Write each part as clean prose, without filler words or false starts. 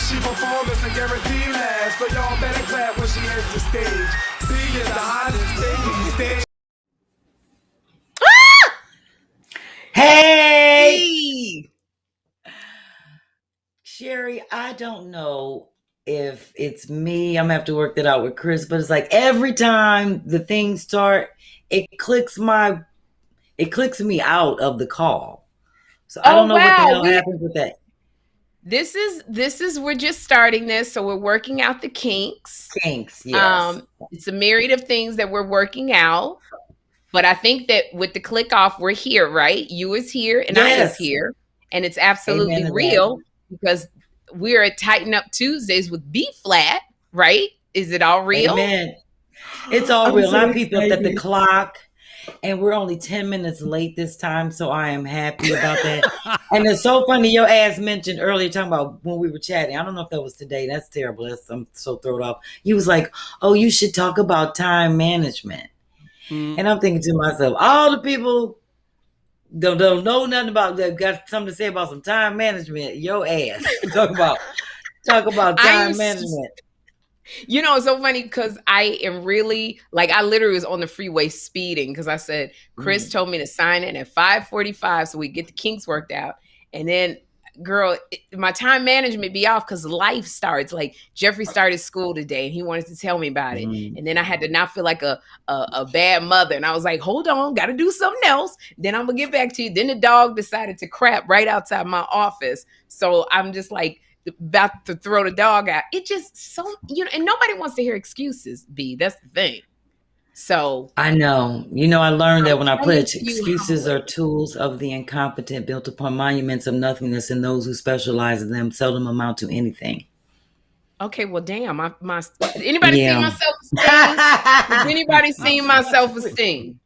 she performs, it's a guaranteed laugh. So y'all better clap when she hits the stage. B is the hottest thing these days. Hey! Sherri, I don't know if it's me. I'm gonna have to work that out with Chris, but it's like every time the things start, it clicks me out of the call. So I don't know what the hell happened with that. This is we're just starting this, so we're working out the kinks. Yes. It's a myriad of things that we're working out. But I think that with the click off, we're here, right? You is here and I is here. And it's absolutely real because we're at Tighten Up Tuesdays with B-Phlat, right? Is it all real? Amen. It's all real. I peeped up at the clock and we're only 10 minutes late this time. So I am happy about that. And it's so funny. Your ass mentioned earlier talking about when we were chatting. I don't know if that was today. That's terrible. I'm so thrown off. He was like, oh, you should talk about time management. And I'm thinking to myself, all the people don't know nothing about that, got something to say about some time management. Your ass. Talk about time management. You know, it's so funny because I am really I literally was on the freeway speeding because I said Chris told me to sign in at 5:45 so we get the kinks worked out. And then girl, my time management be off because life starts. Like Jeffrey started school today and he wanted to tell me about it. And then I had to not feel like a bad mother. And I was like, hold on, got to do something else. Then I'm going to get back to you. Then the dog decided to crap right outside my office. So I'm just like about to throw the dog out. It just so, and nobody wants to hear excuses, B. That's the thing. So I know. I learned that when I pledge excuses are tools of the incompetent built upon monuments of nothingness, and those who specialize in them seldom amount to anything. Okay, well, damn. Anybody see my self-esteem? Has anybody seen my self-esteem?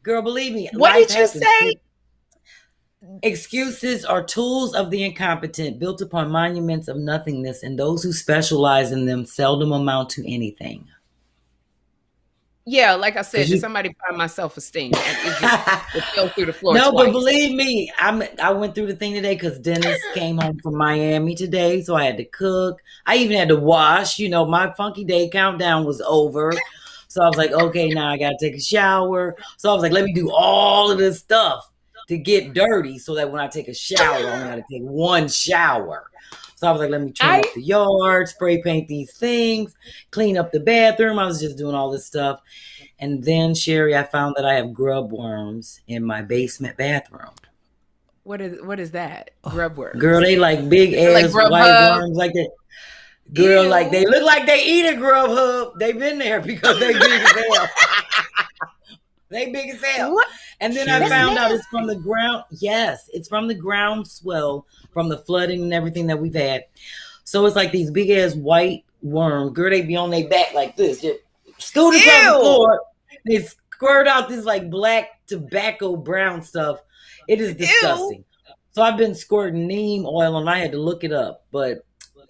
Girl, believe me. What did you say? Excuses are tools of the incompetent built upon monuments of nothingness, and those who specialize in them seldom amount to anything. Yeah, like I said, did somebody find my self-esteem? It fell through the floor. No, twice. But believe me, I went through the thing today because Dennis came home from Miami today, so I had to cook. I even had to wash. My funky day countdown was over, so I was like, okay, now I got to take a shower. So I was like, let me do all of this stuff to get dirty, so that when I take a shower, I only got to take one shower. So I was like, let me trim up the yard, spray paint these things, clean up the bathroom. I was just doing all this stuff. And then, Sherri, I found that I have grub worms in my basement bathroom. What is that? Grub worms? Girl, they like big ass white worms like that. Girl, like they look like they eat a grub hub. They've been there because they big as hell. They big as hell. What? And then I found out it's from the ground. Yes, it's from the groundswell, from the flooding and everything that we've had. So it's like these big ass white worms. Girl, they be on their back like this. Just scoot across the floor. They squirt out this like black tobacco brown stuff. It is disgusting. So I've been squirting neem oil and I had to look it up. But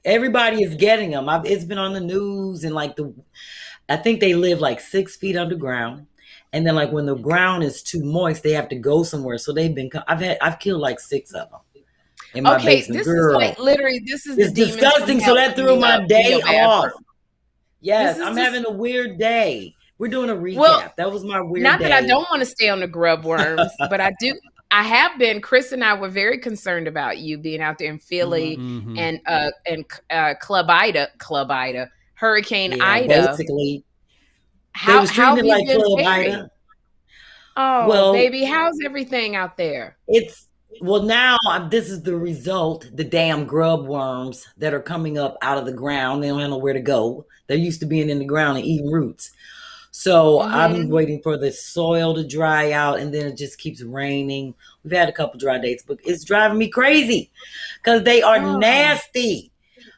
everybody is getting them. It's been on the news and I think they live like 6 feet underground. And then like when the ground is too moist, they have to go somewhere. So I've killed like 6 of them in my basement. This is like literally, this is it's disgusting. So that threw my day off. Yes, I'm having a weird day. We're doing a recap. Well, that was my weird day. Not that I don't want to stay on the grub worms, but I do. I have been. Chris and I were very concerned about you being out there in Philly and Club Ida, Hurricane Ida. Basically. They was treating it like Club Ida. Oh, well, baby, how's everything out there? Now this is the result. The damn grub worms that are coming up out of the ground. They don't have nowhere to go. They're used to being in the ground and eating roots. So I'm waiting for the soil to dry out, and then it just keeps raining. We've had a couple dry days, but it's driving me crazy because they are nasty.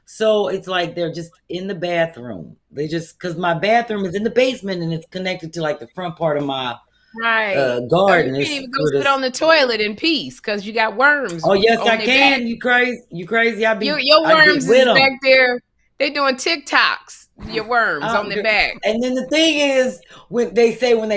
So it's like they're just in the bathroom. Because my bathroom is in the basement and it's connected to like the front part of my garden. So you can't even go sit on the toilet in peace because you got worms. Oh yes, I can. Back. You crazy? Your worms is back there. They doing TikToks. Your worms on their back. And then the thing is, when they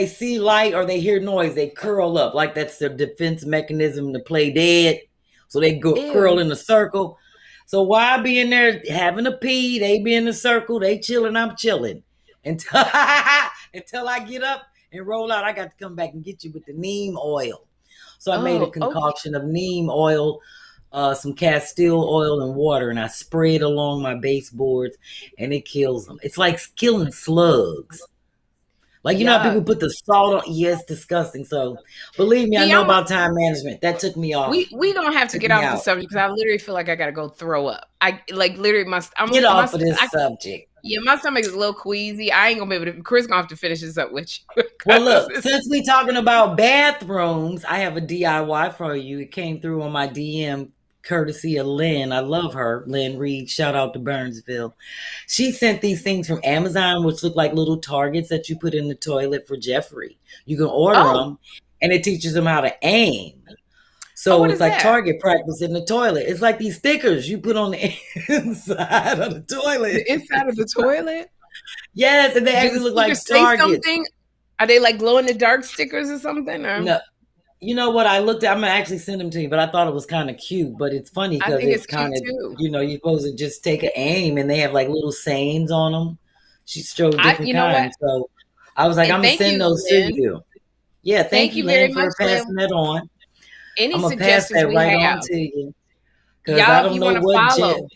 see light or they hear noise, they curl up like that's their defense mechanism to play dead. So they curl in a circle. So while I be in there having a pee, they be in the circle, they chilling, I'm chilling. Until I get up and roll out, I got to come back and get you with the neem oil. So I made a concoction of neem oil, some Castile oil and water, and I spray it along my baseboards, and it kills them. It's like killing slugs. Like, you know how people put the salt on? Yeah, it's disgusting. So, believe me, I know about time management. That took me off. We don't have to get off the subject because I literally feel like I got to go throw up. I like literally get off of this subject. Yeah, my stomach is a little queasy. I ain't gonna be able to. Chris gonna have to finish this up with you. Well, look, since we talking about bathrooms, I have a DIY for you. It came through on my DM, courtesy of Lynn. I love her, Lynn Reed. Shout out to Burnsville. She sent these things from Amazon, which look like little targets that you put in the toilet for Jeffrey. You can order them, and it teaches them how to aim. So it's like target practice in the toilet. It's like these stickers you put on the inside of the toilet. The inside of the toilet? Yes, and they actually look like targets. Something? Are they like glow in the dark stickers or something? Or? No. You know what? I'm gonna actually send them to you, but I thought it was kind of cute. But it's funny because it's kind of, you're supposed to just take an aim, and they have like little sayings on them. She showed different kinds. So I was like, I'm gonna send those to you. Yeah, thank you, Lynn, for passing that on. Any I'm gonna suggestions pass that right on to you. Because I don't know what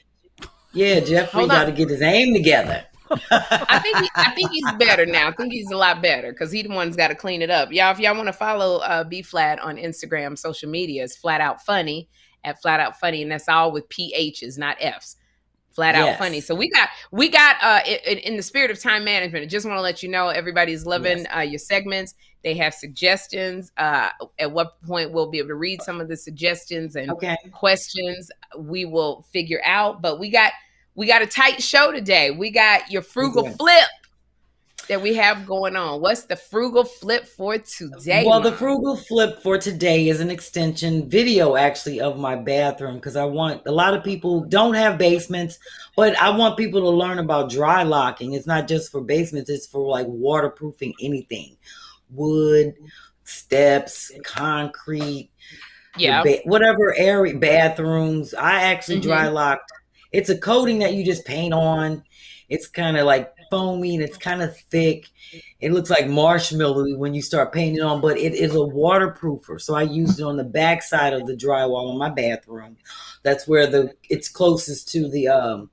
Jeffrey got to get his aim together. I think he's better now. I think he's a lot better because he's the one's got to clean it up. Y'all, if y'all want to follow B-Phlat on Instagram, social media, it's Flat Out Funny at Flat Out Funny, and that's all with PHs, not Fs. Flat Out Funny. So we got in the spirit of time management, I just want to let you know everybody's loving your segments. They have suggestions. At what point we'll be able to read some of the suggestions and questions we will figure out. But we got a tight show today. We got your frugal flip that we have going on. What's the frugal flip for today? Well, the frugal flip for today is an extension video actually of my bathroom because I want a lot of people don't have basements, but I want people to learn about dry locking. It's not just for basements, it's for like waterproofing anything. Wood, steps, concrete, whatever area, bathrooms. I actually dry locked. It's a coating that you just paint on. It's kind of like foamy and it's kind of thick. It looks like marshmallow when you start painting on, but it is a waterproofer. So I used it on the back side of the drywall in my bathroom. That's where it's closest to the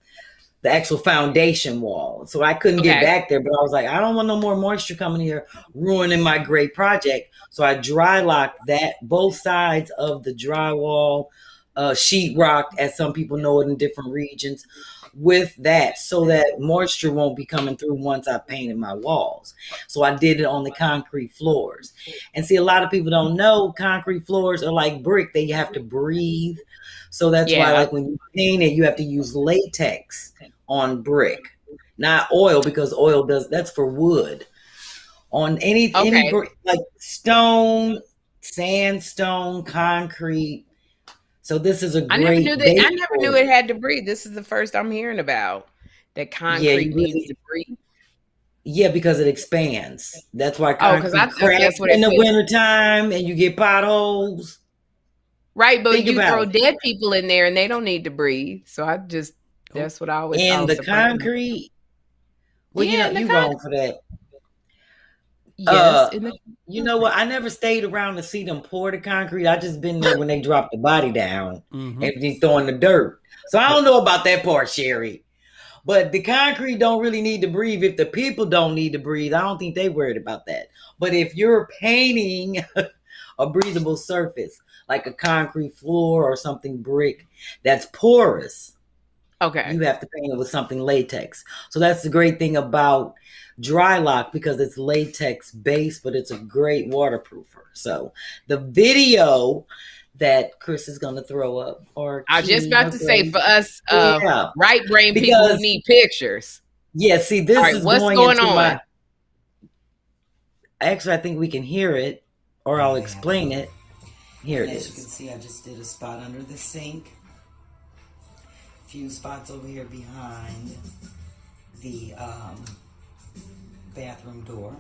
actual foundation wall. So I couldn't get back there, but I was like, I don't want no more moisture coming here, ruining my great project. So I dry locked both sides of the drywall, sheetrock, as some people know it in different regions, with that, so that moisture won't be coming through once I painted my walls. So I did it on the concrete floors. And see, a lot of people don't know concrete floors are like brick. They have to breathe. So that's why, like, when you paint it, you have to use latex on brick, not oil, because oil that's for wood. On any brick, like stone, sandstone, concrete. So this is a great. I never knew it had to breathe. This is the first I'm hearing about that concrete needs to breathe. Yeah, because it expands. That's why concrete cracks in the wintertime and you get potholes. Right, but you throw dead people in there and they don't need to breathe. So that's what I always thought. And the concrete. Well, you're wrong for that. Yes. You know what? I never stayed around to see them pour the concrete. I just been there when they dropped the body down and they throwing the dirt. So I don't know about that part, Sherri. But the concrete don't really need to breathe. If the people don't need to breathe, I don't think they worried about that. But if you're painting a breathable surface, like a concrete floor or something brick that's porous, you have to paint it with something latex. So that's the great thing about dry lock, because it's latex based, but it's a great waterproofer. So the video that Chris is going to throw up, or I was just about to say, for us right brain people who need pictures. Yeah, see, this is what's going on. Actually, I think we can hear it, or I'll explain it. Here it is. As you can see, I just did a spot under the sink. A few spots over here behind the bathroom door.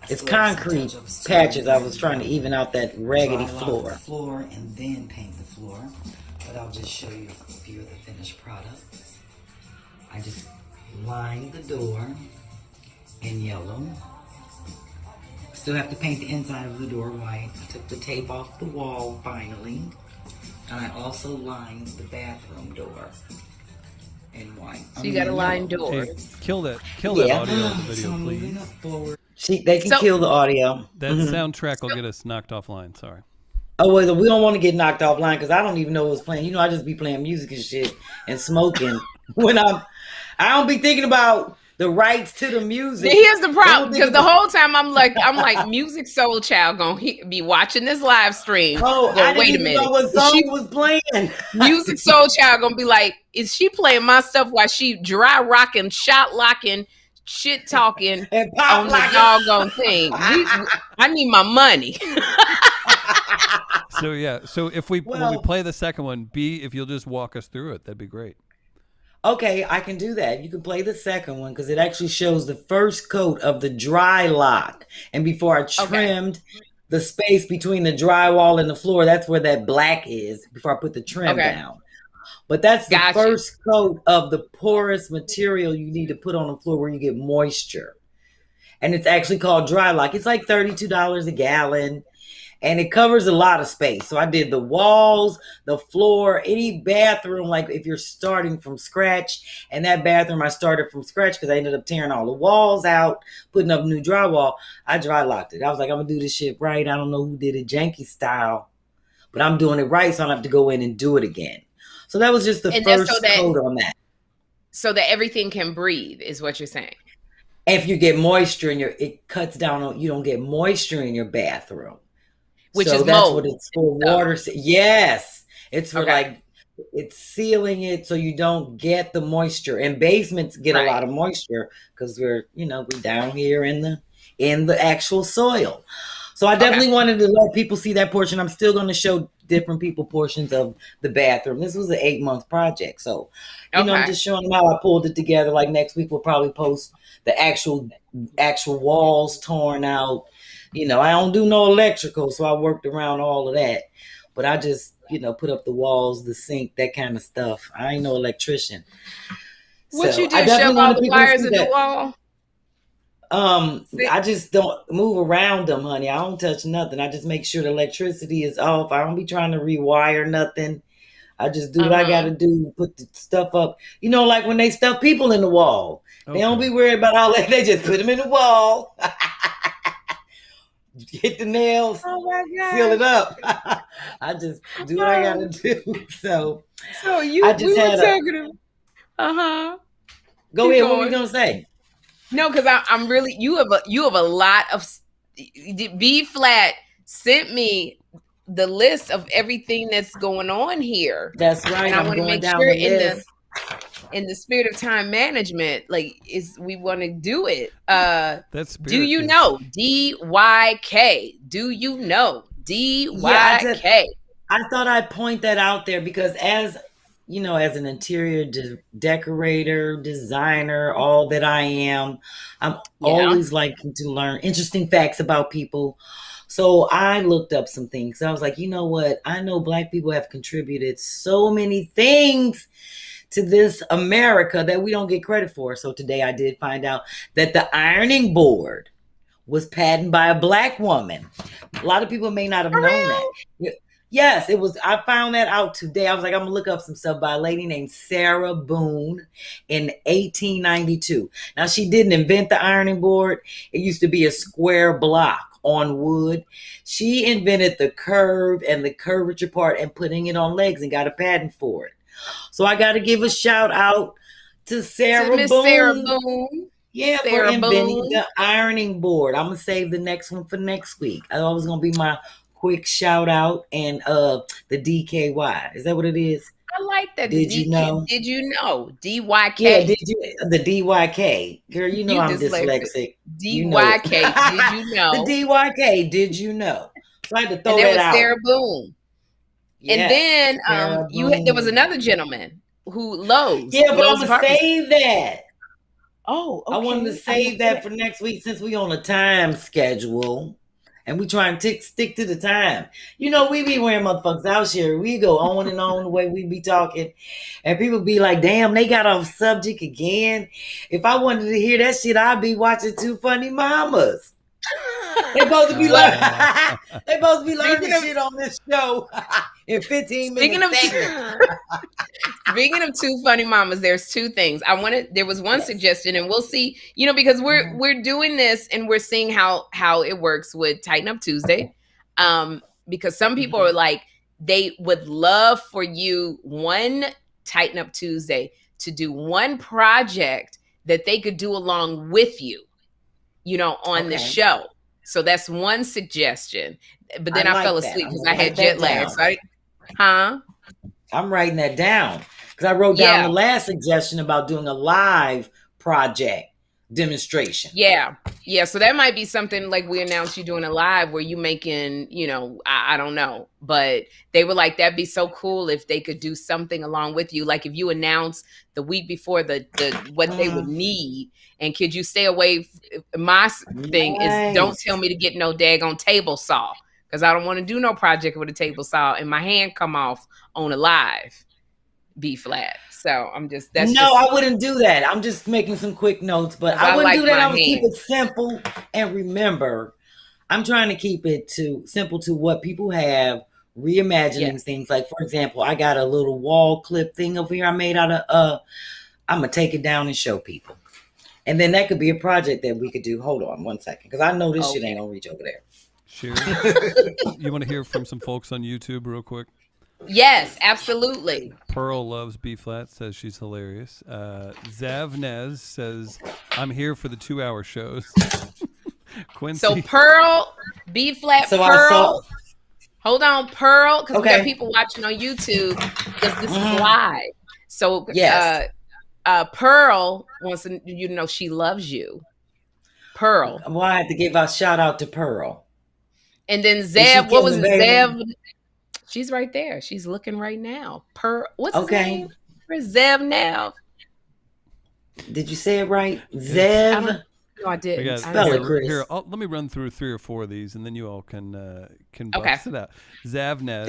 It's concrete patches. I was trying to even out that raggedy floor. The floor and then paint the floor. but I'll just show you a few of the finished products. I just lined the door in yellow. Still have to paint the inside of the door white. I took the tape off the wall finally. And I also lined the bathroom door in white. So you got a lined door. Hey, kill that audio in the video, please. They can kill the audio. That soundtrack will get us knocked offline. Sorry. Oh, well, we don't want to get knocked offline because I don't even know what's playing. You know, I just be playing music and shit and smoking when I don't be thinking about the rights to the music. Here's the problem, because the whole time I'm like, Music Soul Child gonna be watching this live stream. Oh, I wait a didn't minute. know what song was playing. Music Soul Child gonna be like, is she playing my stuff while she dry rocking, shot locking, shit talking and pop on the doggone thing? I need my money. So if when we play the second one, if you'll just walk us through it, that'd be great. Okay, I can do that. You can play the second one because it actually shows the first coat of the dry lock. And before I trimmed the space between the drywall and the floor, that's where that black is before I put the trim down. But that's the first coat of the porous material you need to put on the floor where you get moisture. And it's actually called dry lock. It's like $32 a gallon. And it covers a lot of space. So I did the walls, the floor, any bathroom, like if you're starting from scratch. And that bathroom I started from scratch because I ended up tearing all the walls out, putting up new drywall. I dry locked it. I was like, I'm going to do this shit right. I don't know who did it janky style, but I'm doing it right. So I don't have to go in and do it again. So that was just the first coat on that. So that everything can breathe is what you're saying. If you get moisture it cuts down on, you don't get moisture in your bathroom. Which so is that's mold. what it's for. Water. Yes. It's for it's sealing it so you don't get the moisture. And basements get a lot of moisture because we're down here in the actual soil. So I definitely wanted to let people see that portion. I'm still going to show different people portions of the bathroom. This was an 8-month project. So, I'm just showing them how I pulled it together. Like next week, we'll probably post the actual walls torn out. I don't do no electrical, so I worked around all of that. But I just, put up the walls, the sink, that kind of stuff. I ain't no electrician. What you do, shove all the wires in the wall? I just don't move around them, honey. I don't touch nothing. I just make sure the electricity is off. I don't be trying to rewire nothing. I just do what I got to do, put the stuff up. Like when they stuff people in the wall. They don't be worried about all that. They just put them in the wall. Hit the nails, seal it up. I just do what I gotta do. So you I just had talking Go ahead. What were you gonna say? No, because I'm really you have a lot of B-Phlat sent me the list of everything that's going on here. That's right. And I want to make sure in the spirit of time management, we want to do it. Do you know DYK? Do you know DYK? I thought I'd point that out there because as an interior decorator, designer, all that I am, I'm always liking to learn interesting facts about people. So I looked up some things. I was like, you know what? I know Black people have contributed so many things to this America that we don't get credit for. So today I did find out that the ironing board was patented by a Black woman. A lot of people may not have known that. Yes, it was. I found that out today. I was like, I'm gonna look up some stuff by a lady named Sarah Boone in 1892. Now, she didn't invent the ironing board. It used to be a square block on wood. She invented the curve and the curvature part and putting it on legs and got a patent for it. So I got to give a shout out to Sarah Boone. Sarah Boone. Yeah, Sarah for inventing the ironing board. I'm going to save the next one for next week. I was going to be my quick shout out and the DKY. Is that what it is? I like that. Did you know? Did you know? DYK. Yeah, did you? The DYK. Girl, I'm dyslexic. DYK. Did you know? The DYK. Did you know? So I had to throw that out. Sarah Boone. Yes, and then there was another gentleman who Lowe's. Yeah, but I'm gonna save that. Oh, okay. I wanted to save that for next week since we on a time schedule. And we try and stick to the time. You know, we be wearing motherfuckers out here. We go on and on the way we be talking. And people be like, damn, they got off subject again. If I wanted to hear that shit, I'd be watching Two Funny Mamas. They supposed to be learning. They supposed to be learning shit on this show in 15 minutes. Speaking of Two Funny Mamas, there's two things. There was one suggestion, and we'll see, you know, because we're doing this and we're seeing how it works with Tighten Up Tuesday. Because some people are like, they would love for you one Tighten Up Tuesday to do one project that they could do along with you, you know, on the show. So that's one suggestion. But then I fell asleep because I had jet lag. So I'm writing that down because I wrote down the last suggestion about doing a live project demonstration. Yeah. So that might be something like we announced you doing a live where you making, you know, I don't know, but they were like, that'd be so cool if they could do something along with you. Like if you announce the week before the what they would need, and could you stay away? My thing is don't tell me to get no daggone table saw because I don't want to do no project with a table saw and my hand come off on a live B-Flat. So I'm just I wouldn't do that. I'm just making some quick notes, but I wouldn't do that. I would keep it simple. And remember, I'm trying to keep it simple to what people have, reimagining things. Like, for example, I got a little wall clip thing over here I made out of, I'm going to take it down and show people. And then that could be a project that we could do. Hold on one second, because I know this shit ain't going to reach over there. Sherri, you want to hear from some folks on YouTube real quick? Yes, absolutely. Pearl loves B-Flat, says she's hilarious. Zavnez says, I'm here for the 2-hour shows. Quincy. So Pearl, B-Flat, Pearl. Hold on, Pearl, because we got people watching on YouTube because this is live. So Pearl wants to, you know, she loves you. Pearl. Well, I have to give a shout out to Pearl. And then Zev, what was it? Zev? She's right there. She's looking right now. What's his name? Where's Zev now? Did you say it right? Zev? No, I didn't. Spell it, Chris. Here, let me run through 3 or 4 of these, and then you all can bust it out. Zavnez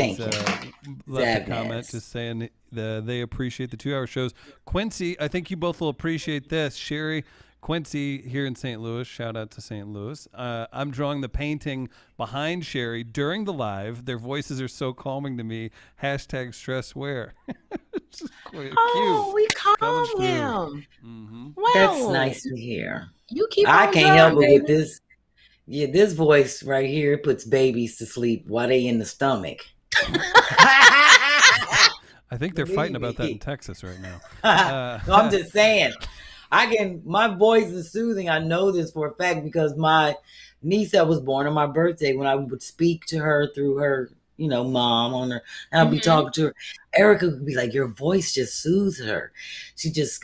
left a comment just saying they appreciate the 2-hour shows. Quincy, I think you both will appreciate this. Sherri, Quincy here in St. Louis. Shout out to St. Louis. I'm drawing the painting behind Sherri during the live. Their voices are so calming to me. #stresswear. Cute. We calm him. Mm-hmm. Wow. That's nice to hear. You keep. I can't help it with this. Yeah, this voice right here puts babies to sleep while they in the stomach. I think they're fighting about that in Texas right now. No, I'm just saying. My voice is soothing. I know this for a fact because my niece that was born on my birthday, when I would speak to her through her, you know, mom on her, and I'd be talking to her, Erica would be like, your voice just soothes her.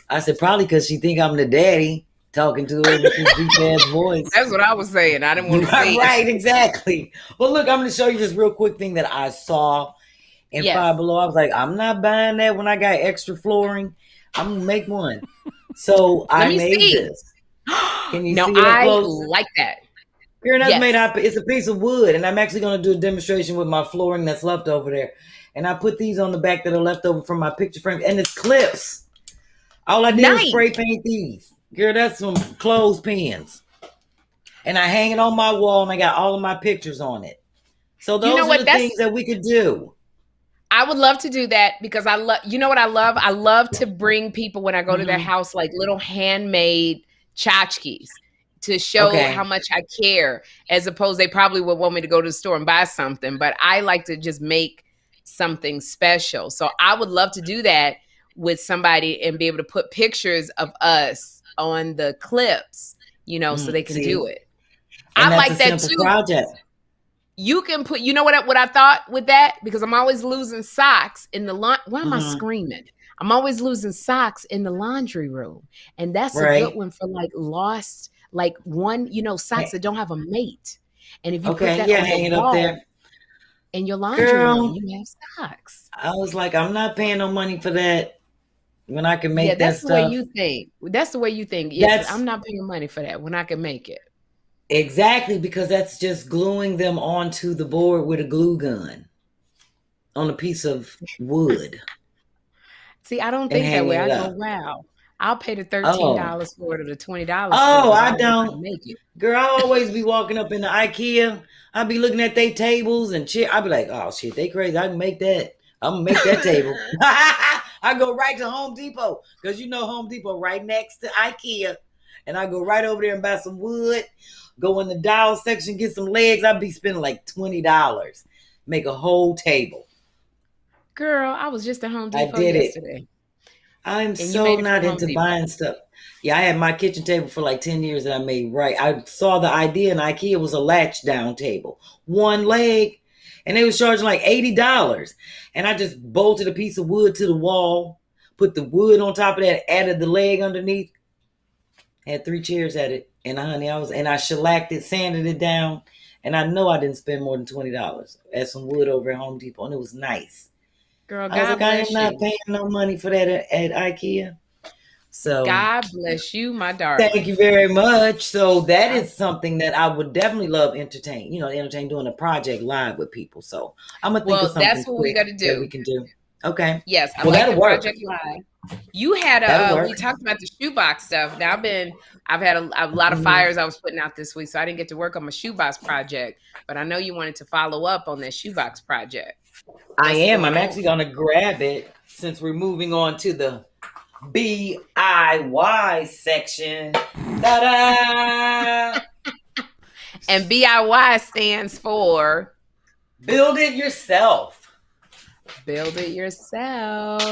I said, probably because she think I'm the daddy talking to her with this deep ass voice. That's what I was saying. I didn't want to say Right, exactly. Well, look, I'm going to show you this real quick thing that I saw in Five Below. I was like, I'm not buying that when I got extra flooring. I'm going to make one. So I made this. Can you see it up close? Like that. Here, that's made out. It's a piece of wood, and I'm actually going to do a demonstration with my flooring that's left over there. And I put these on the back that are left over from my picture frame, and it's clips. All I did was spray paint these. Girl, that's some clothespins. And I hang it on my wall, and I got all of my pictures on it. So those are the things that we could do. I would love to do that because I love, you know what I love? I love to bring people when I go to their house, like little handmade tchotchkes to show how much I care, as opposed they probably would want me to go to the store and buy something, but I like to just make something special. So I would love to do that with somebody and be able to put pictures of us on the clips, you know, so they can do it. And I like that too. Project. You can put, you know what I thought with that? Because I'm always losing socks in the why am I screaming? I'm always losing socks in the laundry room. And that's a good one for like lost, like one, you know, socks that don't have a mate. And if you put that on hang the it up there in your laundry room, you have socks. I was like, I'm not paying no money for that when I can make that that's stuff. The way you think. That's the way you think. Yes, I'm not paying money for that when I can make it. Exactly, because that's just gluing them onto the board with a glue gun on a piece of wood. See, I don't think that way. I go, wow, I'll pay the $13 for it or the $20 Oh, for it. I don't. Make it. Girl, I always be walking up in the IKEA. I be looking at they tables and shit. I be like, oh shit, they crazy. I can make that. I'm gonna make that table. I go right to Home Depot because you know Home Depot right next to IKEA, and I go right over there and buy some wood. Go in the dowel section, get some legs. I'd be spending like $20, make a whole table. Girl, I was just at Home Depot yesterday. I'm so not into buying stuff. Yeah, I had my kitchen table for like 10 years that I made right. I saw the idea in IKEA was a latch down table. One leg. And they was charging like $80. And I just bolted a piece of wood to the wall, put the wood on top of that, added the leg underneath. Had 3 chairs at it. And honey, I shellacked it, sanded it down. And I know I didn't spend more than $20. Had some wood over at Home Depot. And it was nice. Girl, God bless you. I am not paying no money for that at IKEA. So God bless you, my darling. Thank you very much. So that is something that I would definitely love entertain doing a project live with people. So I'm gonna think of something. That's what we got to do. We can do. Okay. Yes, I like the project live. You had we talked about the shoebox stuff. Now I've had a lot of fires I was putting out this week, so I didn't get to work on my shoebox project. But I know you wanted to follow up on that shoebox project. I am. I'm actually gonna grab it since we're moving on to the BIY section. Ta-da! And BIY stands for Build It Yourself. Build it yourself.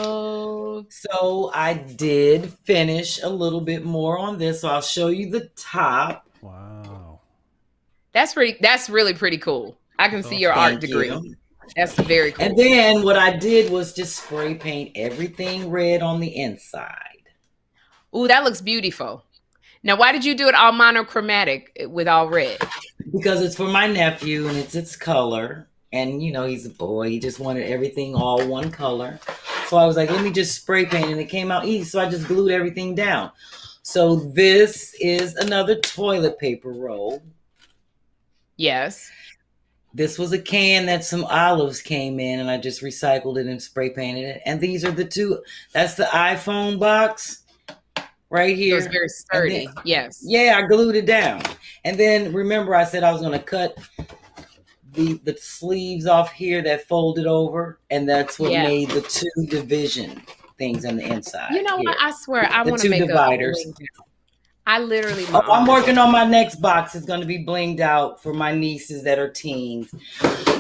So I did finish a little bit more on this. So I'll show you the top. Wow. That's really pretty cool. I can see your art degree. That's very cool. And then what I did was just spray paint everything red on the inside. Ooh, that looks beautiful. Now, why did you do it all monochromatic with all red? Because it's for my nephew and it's its color. And, he's a boy. He just wanted everything all one color. So I was like, let me just spray paint. And it came out easy. So I just glued everything down. So this is another toilet paper roll. Yes. This was a can that some olives came in. And I just recycled it and spray painted it. And these are the two. That's the iPhone box right here. So it's very sturdy. Then, yes. Yeah, I glued it down. And then remember I said I was going to cut the sleeves off here that folded over, and that's what made the 2 division things on the inside. You know what? I swear I want to make dividers. I literally. I'm working on my next box. It's going to be blinged out for my nieces that are teens.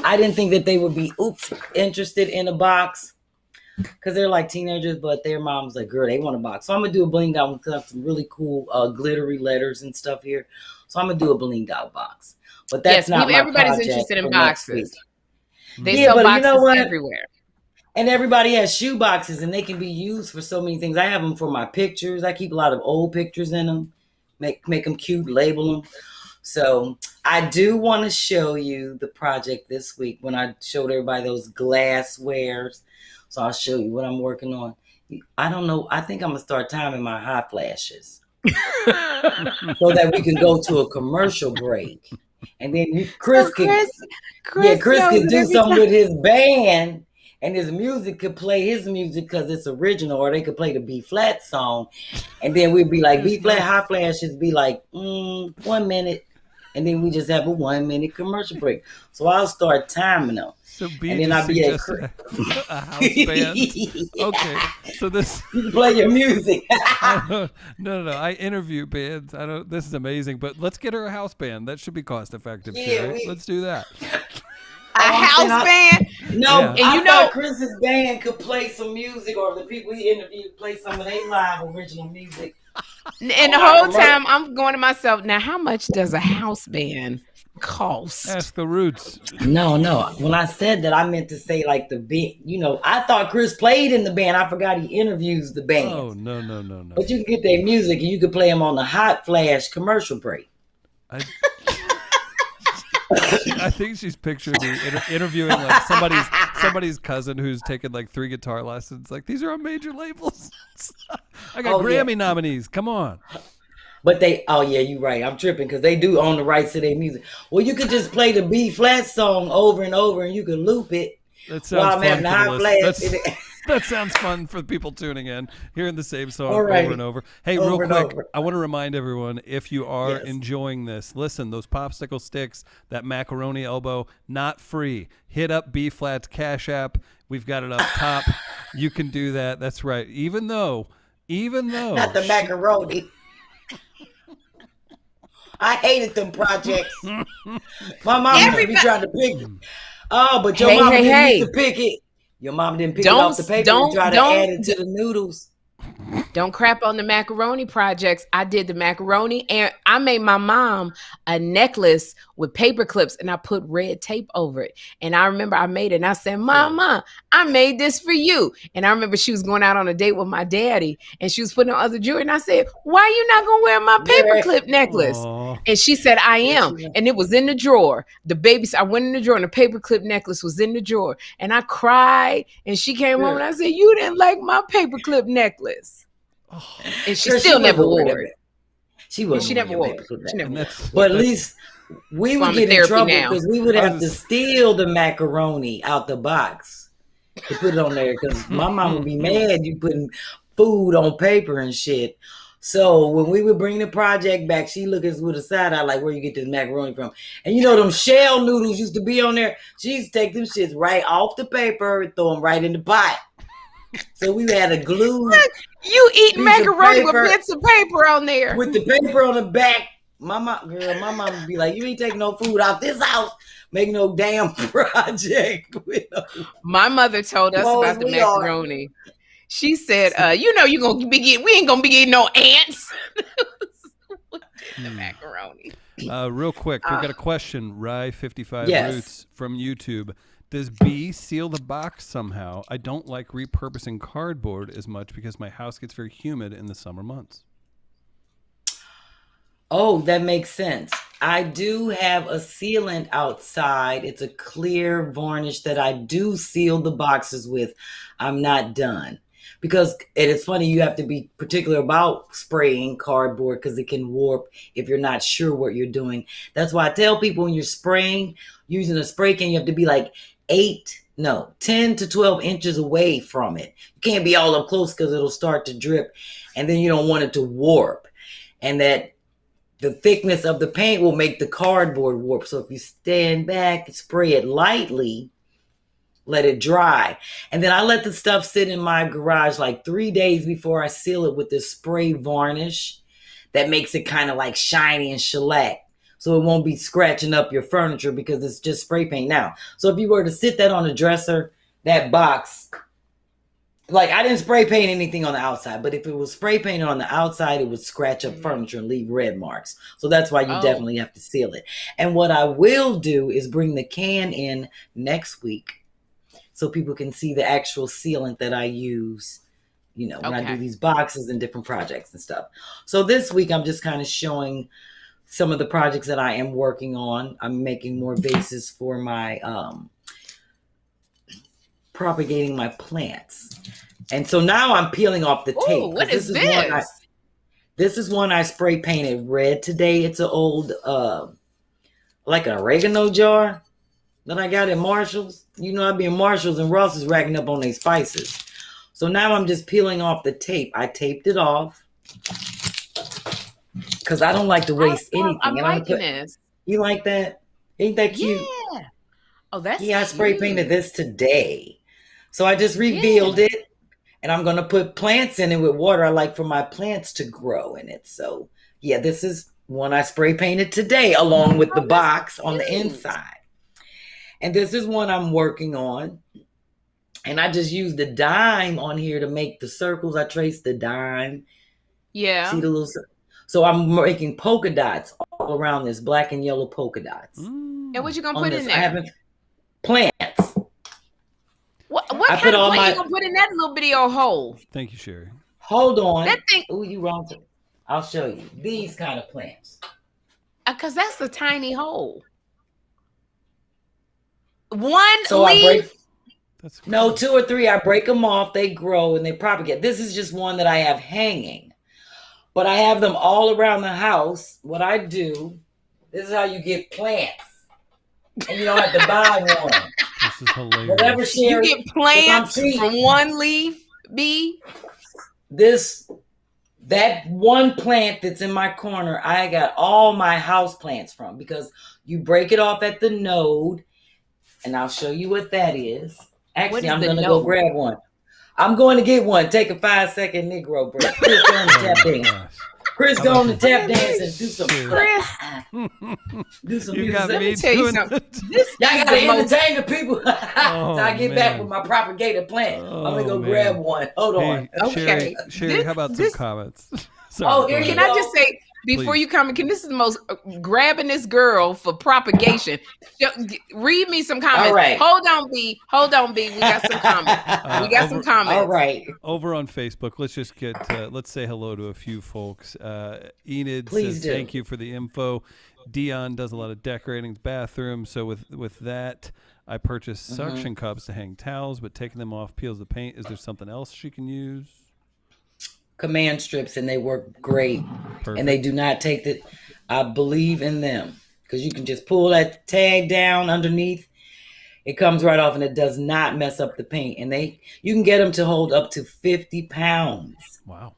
I didn't think that they would be interested in a box because they're like teenagers, but their mom's like, girl, they want a box. So I'm gonna do a blinged out because I have some really cool glittery letters and stuff here. So I'm gonna do a blinged out box. But that's not everybody's interested in boxes. They sell boxes everywhere. And everybody has shoe boxes and they can be used for so many things. I have them for my pictures. I keep a lot of old pictures in them. Make them cute, label them. So I do want to show you the project this week when I showed everybody those glasswares. So I'll show you what I'm working on. I don't know. I think I'm going to start timing my hot flashes so that we can go to a commercial break. And then Chris could do something with his band, and his music could play his music because it's original, or they could play the B-Phlat song, and then we'd be like B-Phlat hot flashes be like 1 minute, and then we just have a 1 minute commercial break. So I'll start timing them. So and then I'll be at a house band. Okay, so this you can play your music. No. I interview bands. This is amazing, but let's get her a house band. That should be cost effective. Sherri. Let's do that. A house band? No, yeah. And thought Chris's band could play some music, or the people he interviewed play some of their live original music. And the whole time I'm going to myself, now how much does a house band cost? Ask the Roots. No. When I said that, I meant to say like the band. I thought Chris played in the band. I forgot he interviews the band. Oh, no. But you can get their music and you can play them on the hot flash commercial break. I think she's pictured me interviewing like somebody's cousin who's taken like 3 guitar lessons. Like, these are on major labels. I got Grammy nominees. Come on. But you're right. I'm tripping because they do own the rights to their music. Well, you could just play the B-Flat song over and over and you could loop it. That sounds fun for the that sounds fun for people tuning in, hearing the same song over and over. Hey, real quick, I want to remind everyone, if you are enjoying this, listen, those popsicle sticks, that macaroni elbow, not free. Hit up B-Flat's Cash App. We've got it up top. You can do that. That's right. Even though not the macaroni. I hated them projects. My mom used to be trying to pick it. Oh, but your mama didn't used to pick it. Your mom didn't pick it off the paper and try to add it to the noodles. Don't crap on the macaroni projects. I did the macaroni, and I made my mom a necklace with paper clips, and I put red tape over it. And I remember I made it, and I said, Mama, I made this for you. And I remember she was going out on a date with my daddy, and she was putting on other jewelry. And I said, why are you not going to wear my paper clip necklace? Aww. And she said, I am. And it was in the drawer. I went in the drawer, and the paper clip necklace was in the drawer. And I cried, and she came home, and I said, you didn't like my paper clip necklace. Oh. And she still never wore it. She never wore it. But at least we would get in trouble because we would have to steal the macaroni out the box to put it on there because my mom would be mad you putting food on paper and shit. So when we would bring the project back, she look at us with a side eye like, where you get this macaroni from? And you know them shell noodles used to be on there. She used to take them shits right off the paper and throw them right in the pot. So we had a glue. You eat macaroni with bits of paper on there. With the paper on the back. My mom would be like, you ain't taking no food out this house. Make no damn project. My mother told us about the macaroni. She said, we ain't gonna be getting no ants. The macaroni. Real quick, we got a question, Rye55 Roots from YouTube. Does B seal the box somehow? I don't like repurposing cardboard as much because my house gets very humid in the summer months. Oh, that makes sense. I do have a sealant outside. It's a clear varnish that I do seal the boxes with. I'm not done. Because it's funny, you have to be particular about spraying cardboard because it can warp if you're not sure what you're doing. That's why I tell people when you're spraying, using a spray can, you have to be like 10 to 12 inches away from it. You can't be all up close because it'll start to drip and then you don't want it to warp. And that the thickness of the paint will make the cardboard warp. So if you stand back, spray it lightly, let it dry. And then I let the stuff sit in my garage like 3 days before I seal it with this spray varnish that makes it kind of like shiny and shellac. So it won't be scratching up your furniture because it's just spray paint now. So if you were to sit that on a dresser, that box, like I didn't spray paint anything on the outside, but if it was spray painted on the outside, it would scratch up furniture and leave red marks. So that's why you definitely have to seal it. And what I will do is bring the can in next week so people can see the actual sealant that I use, when I do these boxes and different projects and stuff. So this week I'm just kind of showing some of the projects that I am working on. I'm making more vases for my propagating my plants. And so now I'm peeling off the tape. Ooh, what is this? This is one I spray painted red today. It's an old, like an oregano jar that I got at Marshall's. I'd be in Marshall's and Ross is racking up on their spices. So now I'm just peeling off the tape. I taped it off because I don't like to waste anything. I'm liking this. You like that? Ain't that cute? Yeah. Oh, that's I spray painted this today. So I just revealed it and I'm going to put plants in it with water. I like for my plants to grow in it. So this is one I spray painted today along with the box on the inside. And this is one I'm working on. And I just used the dime on here to make the circles. I traced the dime. Yeah. See the little circle? So I'm making polka dots all around this, black and yellow polka dots. And what you gonna put in there? I haven't plants. What kind of plant you gonna put in that little bitty old hole? Thank you, Sherri. Hold on. That thing. Oh, you wrong. I'll show you these kind of plants. Because that's a tiny hole. One so leaf. No, 2 or 3. I break them off. They grow and they propagate. This is just one that I have hanging. But I have them all around the house. What I do, this is how you get plants. And you don't have to buy one. This is hilarious. Whatever, Sherri, you get plants from one leaf, B? That one plant that's in my corner, I got all my house plants from, because you break it off at the node, and I'll show you what that is. Actually, I'm going to go grab one. I'm going to get one. Take a 5-second Negro break. Chris, go on the tap dance. Chris, go on the tap dance and do some. Do some you music. got Let me me tell you something. Y'all got to entertain the people. So I get back with my propagated plant. I'm going to go grab one. Hold on. Okay. Sherri, how about some comments? Sorry, can I just say, before you come, this is the most grabbing this girl for propagation. Read me some comments. All right. Hold on, B. We got some comments. All right. Over on Facebook, let's just let's say hello to a few folks. Enid says, thank you for the info. Dion does a lot of decorating the bathroom. So with that, I purchased suction cups to hang towels, but taking them off peels the paint. Is there something else she can use? Command strips, and they work great. Perfect. And they do not take the, I believe in them, because you can just pull that tag down underneath. It comes right off, and it does not mess up the paint. And you can get them to hold up to 50 pounds. Wow.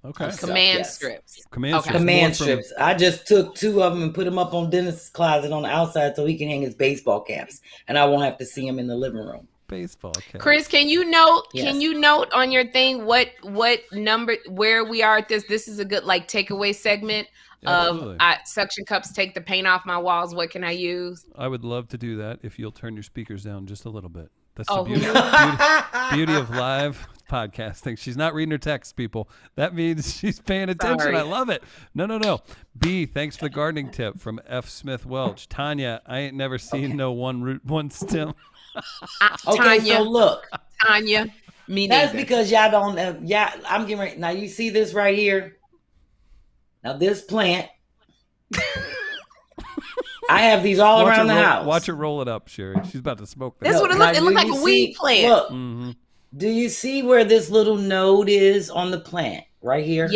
Okay. Command strips. Command strips. I just took 2 of them and put them up on Dennis's closet on the outside so he can hang his baseball caps, and I won't have to see him in the living room. Baseball cap. Chris, can you note on your thing what number, where we are at this? This is a good takeaway segment of suction cups take the paint off my walls. What can I use? I would love to do that if you'll turn your speakers down just a little bit. That's the beauty of live podcasting. She's not reading her text, people. That means she's paying attention. Sorry. I love it. No. B, thanks for the gardening tip from F. Smith Welch. Tanya, I ain't never seen no one root, one stem. Okay, Tanya, so look, Tanya, me that's neither. because y'all don't. I'm getting ready now. You see this right here? Now this plant, I have these all around the house. Watch her roll it up, Sherri. She's about to smoke that. This is what it looks. It looks like a weed plant. Look, do you see where this little node is on the plant right here?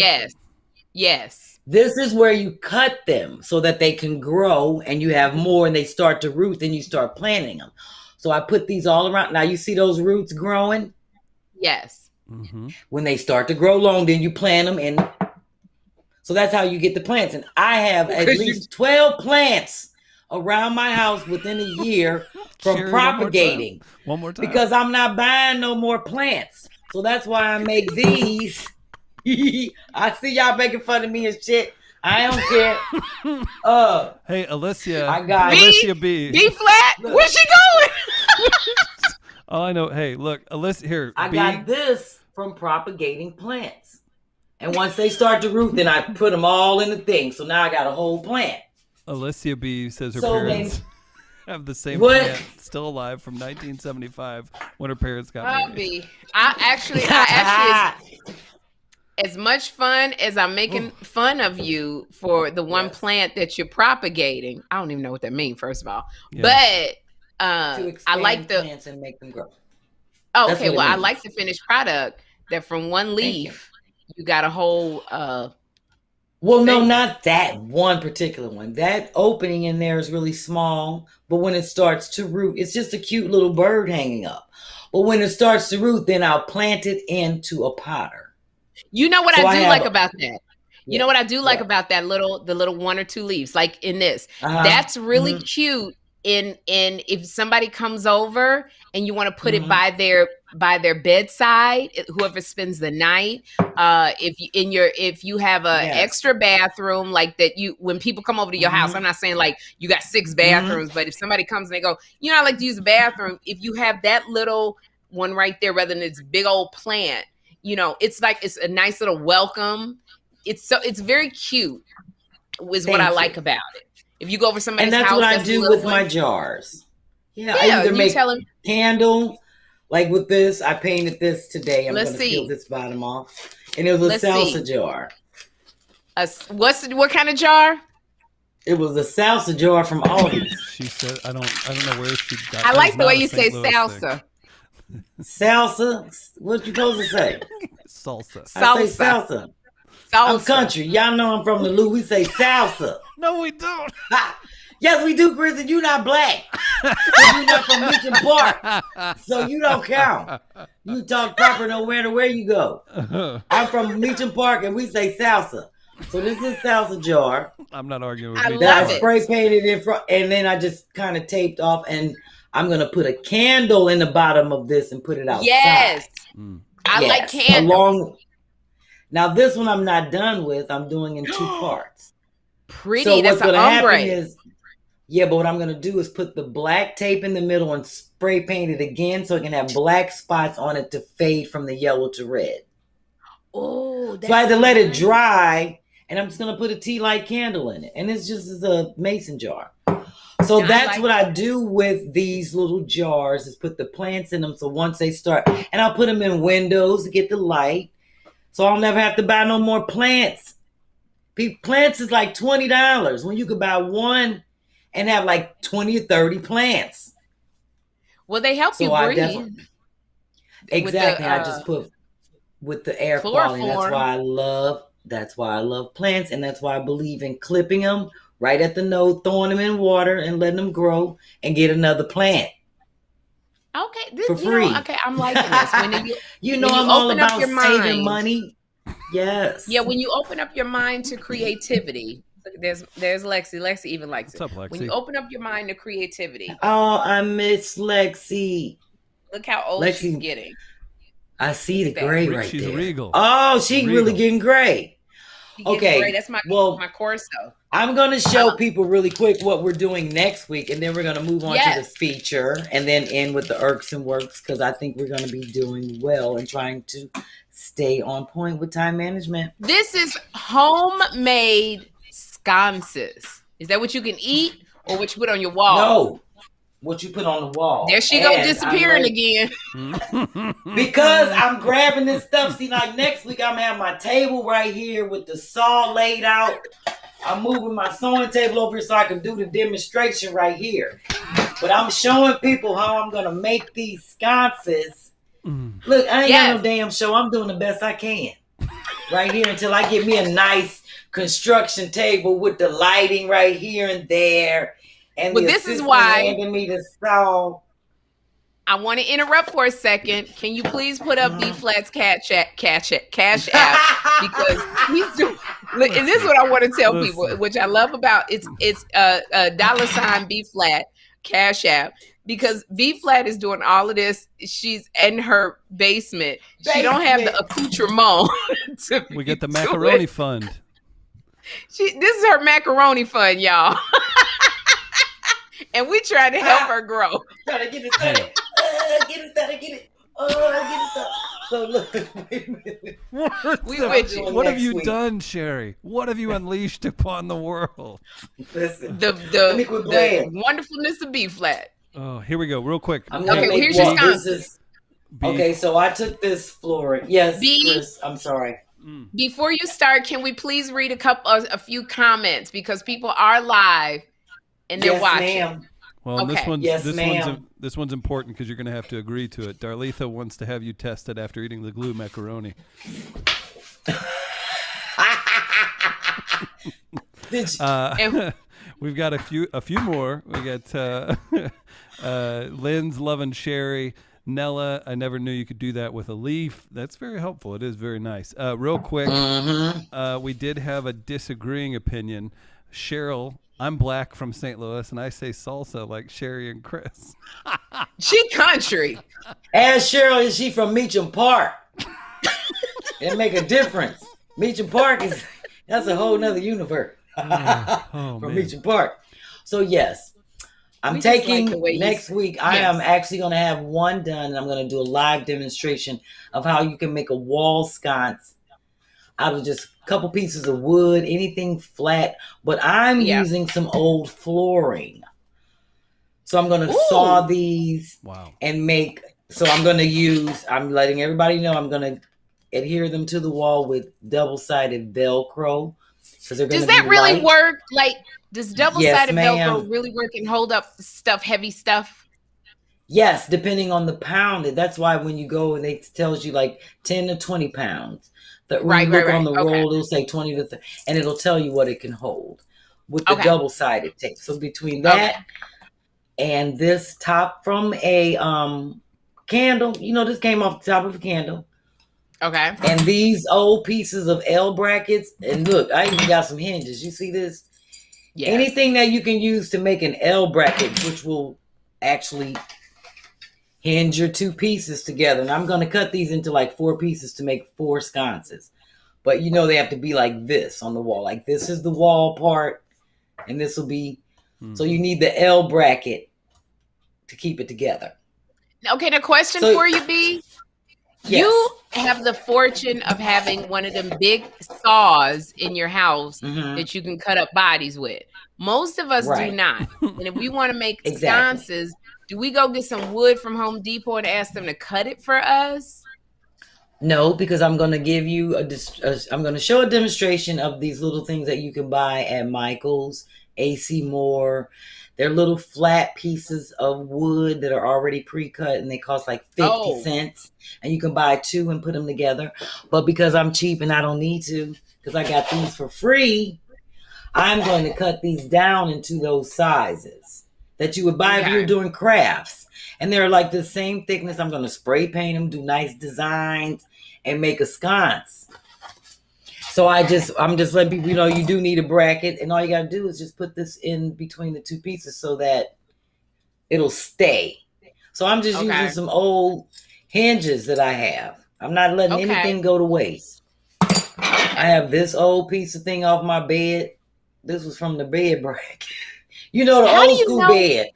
Yes. This is where you cut them so that they can grow, and you have more, and they start to root. Then you start planting them. So I put these all around. Now you see those roots growing? Yes. When they start to grow long, then you plant them. And so that's how you get the plants. And I have at least 12 plants around my house within a year from Sherri, propagating. One more time. Because I'm not buying no more plants. So that's why I make these. I see y'all making fun of me and shit. I don't care. Hey, Alicia. I got Alicia B. B-Phlat. Where's she going? Oh, I know. Hey, look, Alicia here. I got this from propagating plants. And once they start to root, then I put them all in the thing. So now I got a whole plant. Alicia B says her parents have the same plant still alive from 1975 when her parents got married. I actually as much fun as I'm making fun of you for the one plant that you're propagating. I don't even know what that means, first of all. Yeah. But I like the plants and make them grow. Oh, okay. Well, I like the finished product that from one leaf you got a whole well, no, not that one particular one. That opening in there is really small, but when it starts to root, it's just a cute little bird hanging up. But when it starts to root, then I'll plant it into a potter. You know what I do like about that? You know what I do like about that the little 1 or 2 leaves, like in this. That's really cute. In if somebody comes over and you want to put it by their bedside, whoever spends the night, if you have a extra bathroom like that, when people come over to your house, I'm not saying like you got 6 bathrooms, but if somebody comes and they go, I like to use a bathroom, if you have that little one right there rather than this big old plant, it's like it's a nice little welcome. It's very cute is what I like about it. If you go over somebody's house, and that's what I do with my jars. Yeah, I either make a candle, like with this. I painted this today. I'm going to peel this bottom off, and it was a salsa jar. What kind of jar? It was a salsa jar from Aldi's. She said, I don't know where she got. I like the way you say salsa. Salsa? What you supposed to say? Salsa. I say salsa. I'm country. Y'all know I'm from the Lou. We say salsa. No, we don't. Yes, we do, Chris, and you're not black. You're not from Mission Park. So you don't count. You talk proper no matter where you go. I'm from Mission Park, and we say salsa. So this is salsa jar. I'm not arguing with you. That I spray painted in front, and then I just kind of taped off, and I'm going to put a candle in the bottom of this and put it outside. Yes. I like candles. Now, this one I'm not done with. I'm doing in 2 parts. Pretty. So that's what's going to happen is, but what I'm going to do is put the black tape in the middle and spray paint it again so it can have black spots on it to fade from the yellow to red. Oh, so I had to let it dry, and I'm just going to put a tea light candle in it. And it's just a mason jar. So that's what I do with these little jars is put the plants in them. So once they start, and I'll put them in windows to get the light. So I'll never have to buy no more plants. Plants is like $20 when you could buy one and have like 20 or 30 plants. Well, they help you breathe. Exactly. I just put with the air quality. That's why I love plants, and that's why I believe in clipping them right at the node, throwing them in water and letting them grow and get another plant. Okay, for free. I'm liking this. When I'm all about saving money. Yes. Yeah, when you open up your mind to creativity, there's Lexi. Lexi even likes it. What's up, Lexi? When you open up your mind to creativity. Oh, I miss Lexi. Look how old she's getting. I see the gray right She's there. regal. Oh, she's really getting gray. Okay. Gray. That's my corso. I'm going to show people really quick what we're doing next week, and then we're going to move on to the feature and then end with the irks and works, because I think we're going to be doing well and trying to stay on point with time management. This is homemade sconces. Is that what you can eat or what you put on your wall? No, what you put on the wall. There she goes disappearing again. Because I'm grabbing this stuff. See, like next week, I'm going to have my table right here with the saw laid out. I'm moving my sewing table over here so I can do the demonstration right here. But I'm showing people how I'm going to make these sconces. Look, I ain't got no damn show. I'm doing the best I can right here until I get me a nice construction table with the lighting right here and there. And this is why handing me the saw. I want to interrupt for a second. Can you please put up B-Phlat's cash app? Because he's doing. Look, and this is what I want to tell people, which I love about it's $ B-Phlat cash app, because B-Phlat is doing all of this. She's in her basement. She don't have the accoutrement. We get the macaroni fund. This is her macaroni fund, y'all. And we trying to help her grow. Trying to get it done. Get it. Get it done. So look, wait a minute. What have you done, Sherri? What have you unleashed upon the world? Listen, the wonderfulness of B-Phlat. Oh, here we go, real quick. Here's your sconces. Okay, so I took this flooring. Yes, Chris, I'm sorry. Before you start, can we please read a few comments, because people are live and they're watching. Ma'am. Well, this one's important because you're going to have to agree to it. Darletha wants to have you tested after eating the glue macaroni. We've got a few more. We got Lynn's loving Sherri. Nella, I never knew you could do that with a leaf. That's very helpful. It is very nice. Real quick, we did have a disagreeing opinion. Cheryl, I'm black from St. Louis, and I say salsa like Sherri and Chris. She country. As Cheryl, is she from Meacham Park? It make a difference. Meacham Park that's a whole nother universe. From Meacham Park. So yes, I'm taking next week. I am actually going to have one done, and I'm going to do a live demonstration of how you can make a wall sconce out of just a couple pieces of wood, anything flat. But I'm using some old flooring. So I'm going to saw these and make. So I'm letting everybody know I'm going to adhere them to the wall with double-sided Velcro. Does that really work? Like, does double-sided Velcro really work and hold up heavy stuff? Yes, depending on the pound. That's why when you go and it tells you like 10 to 20 pounds. When you look on the roll, it'll say 20 to 30, and it'll tell you what it can hold with the double-sided tape. So between that and this top from a candle, this came off the top of a candle. Okay. And these old pieces of L brackets, and look, I even got some hinges. You see this? Yeah. Anything that you can use to make an L bracket, which will actually hinge your two pieces together. And I'm going to cut these into like 4 pieces to make 4 sconces. But they have to be like this on the wall. Like this is the wall part, and this will be. So you need the L bracket to keep it together. Okay, the question for you, B. Yes. You have the fortune of having one of them big saws in your house that you can cut up bodies with. Most of us do not. And if we want to make sconces, do we go get some wood from Home Depot and ask them to cut it for us? No, because I'm going to give you I'm going to show a demonstration of these little things that you can buy at Michael's, AC Moore. They're little flat pieces of wood that are already pre-cut, and they cost like 50 cents. And you can buy 2 and put them together. But because I'm cheap and I don't need to, because I got these for free, I'm going to cut these down into those sizes that you would buy if you were doing crafts. And they're like the same thickness. I'm going to spray paint them, do nice designs, and make a sconce. So I'm just letting people you do need a bracket, and all you got to do is just put this in between the 2 pieces so that it'll stay. So I'm just using some old hinges that I have. I'm not letting anything go to waste. I have this old piece of thing off my bed. This was from the bed bracket. The old school bed.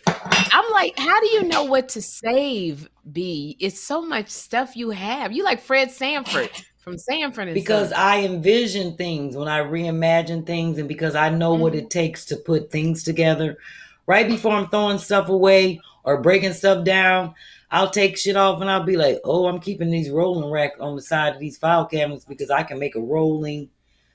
I'm like, how do you know what to save, B? It's so much stuff you have. You like Fred Sanford. From Sanford. Because I envision things when I reimagine things, and because I know what it takes to put things together. Right before I'm throwing stuff away or breaking stuff down, I'll take shit off and I'll be like, I'm keeping these rolling racks on the side of these file cabinets because I can make a rolling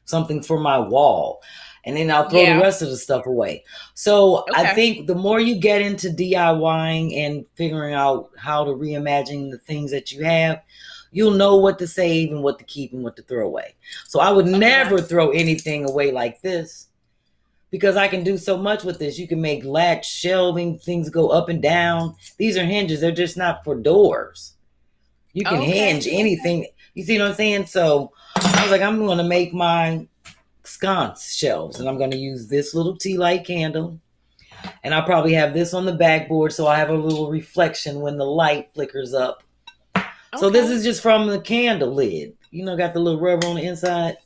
something for my wall. And then I'll throw the rest of the stuff away. So I think the more you get into DIYing and figuring out how to reimagine the things that you have, you'll know what to save and what to keep and what to throw away. So I would never throw anything away like this because I can do so much with this. You can make latch shelving, things go up and down. These are hinges. They're just not for doors. You can hinge anything. You see what I'm saying? So I was like, I'm going to make my sconce shelves, and I'm going to use this little tea light candle. And I'll probably have this on the backboard so I have a little reflection when the light flickers up. So this is just from the candle lid. Got the little rubber on the inside.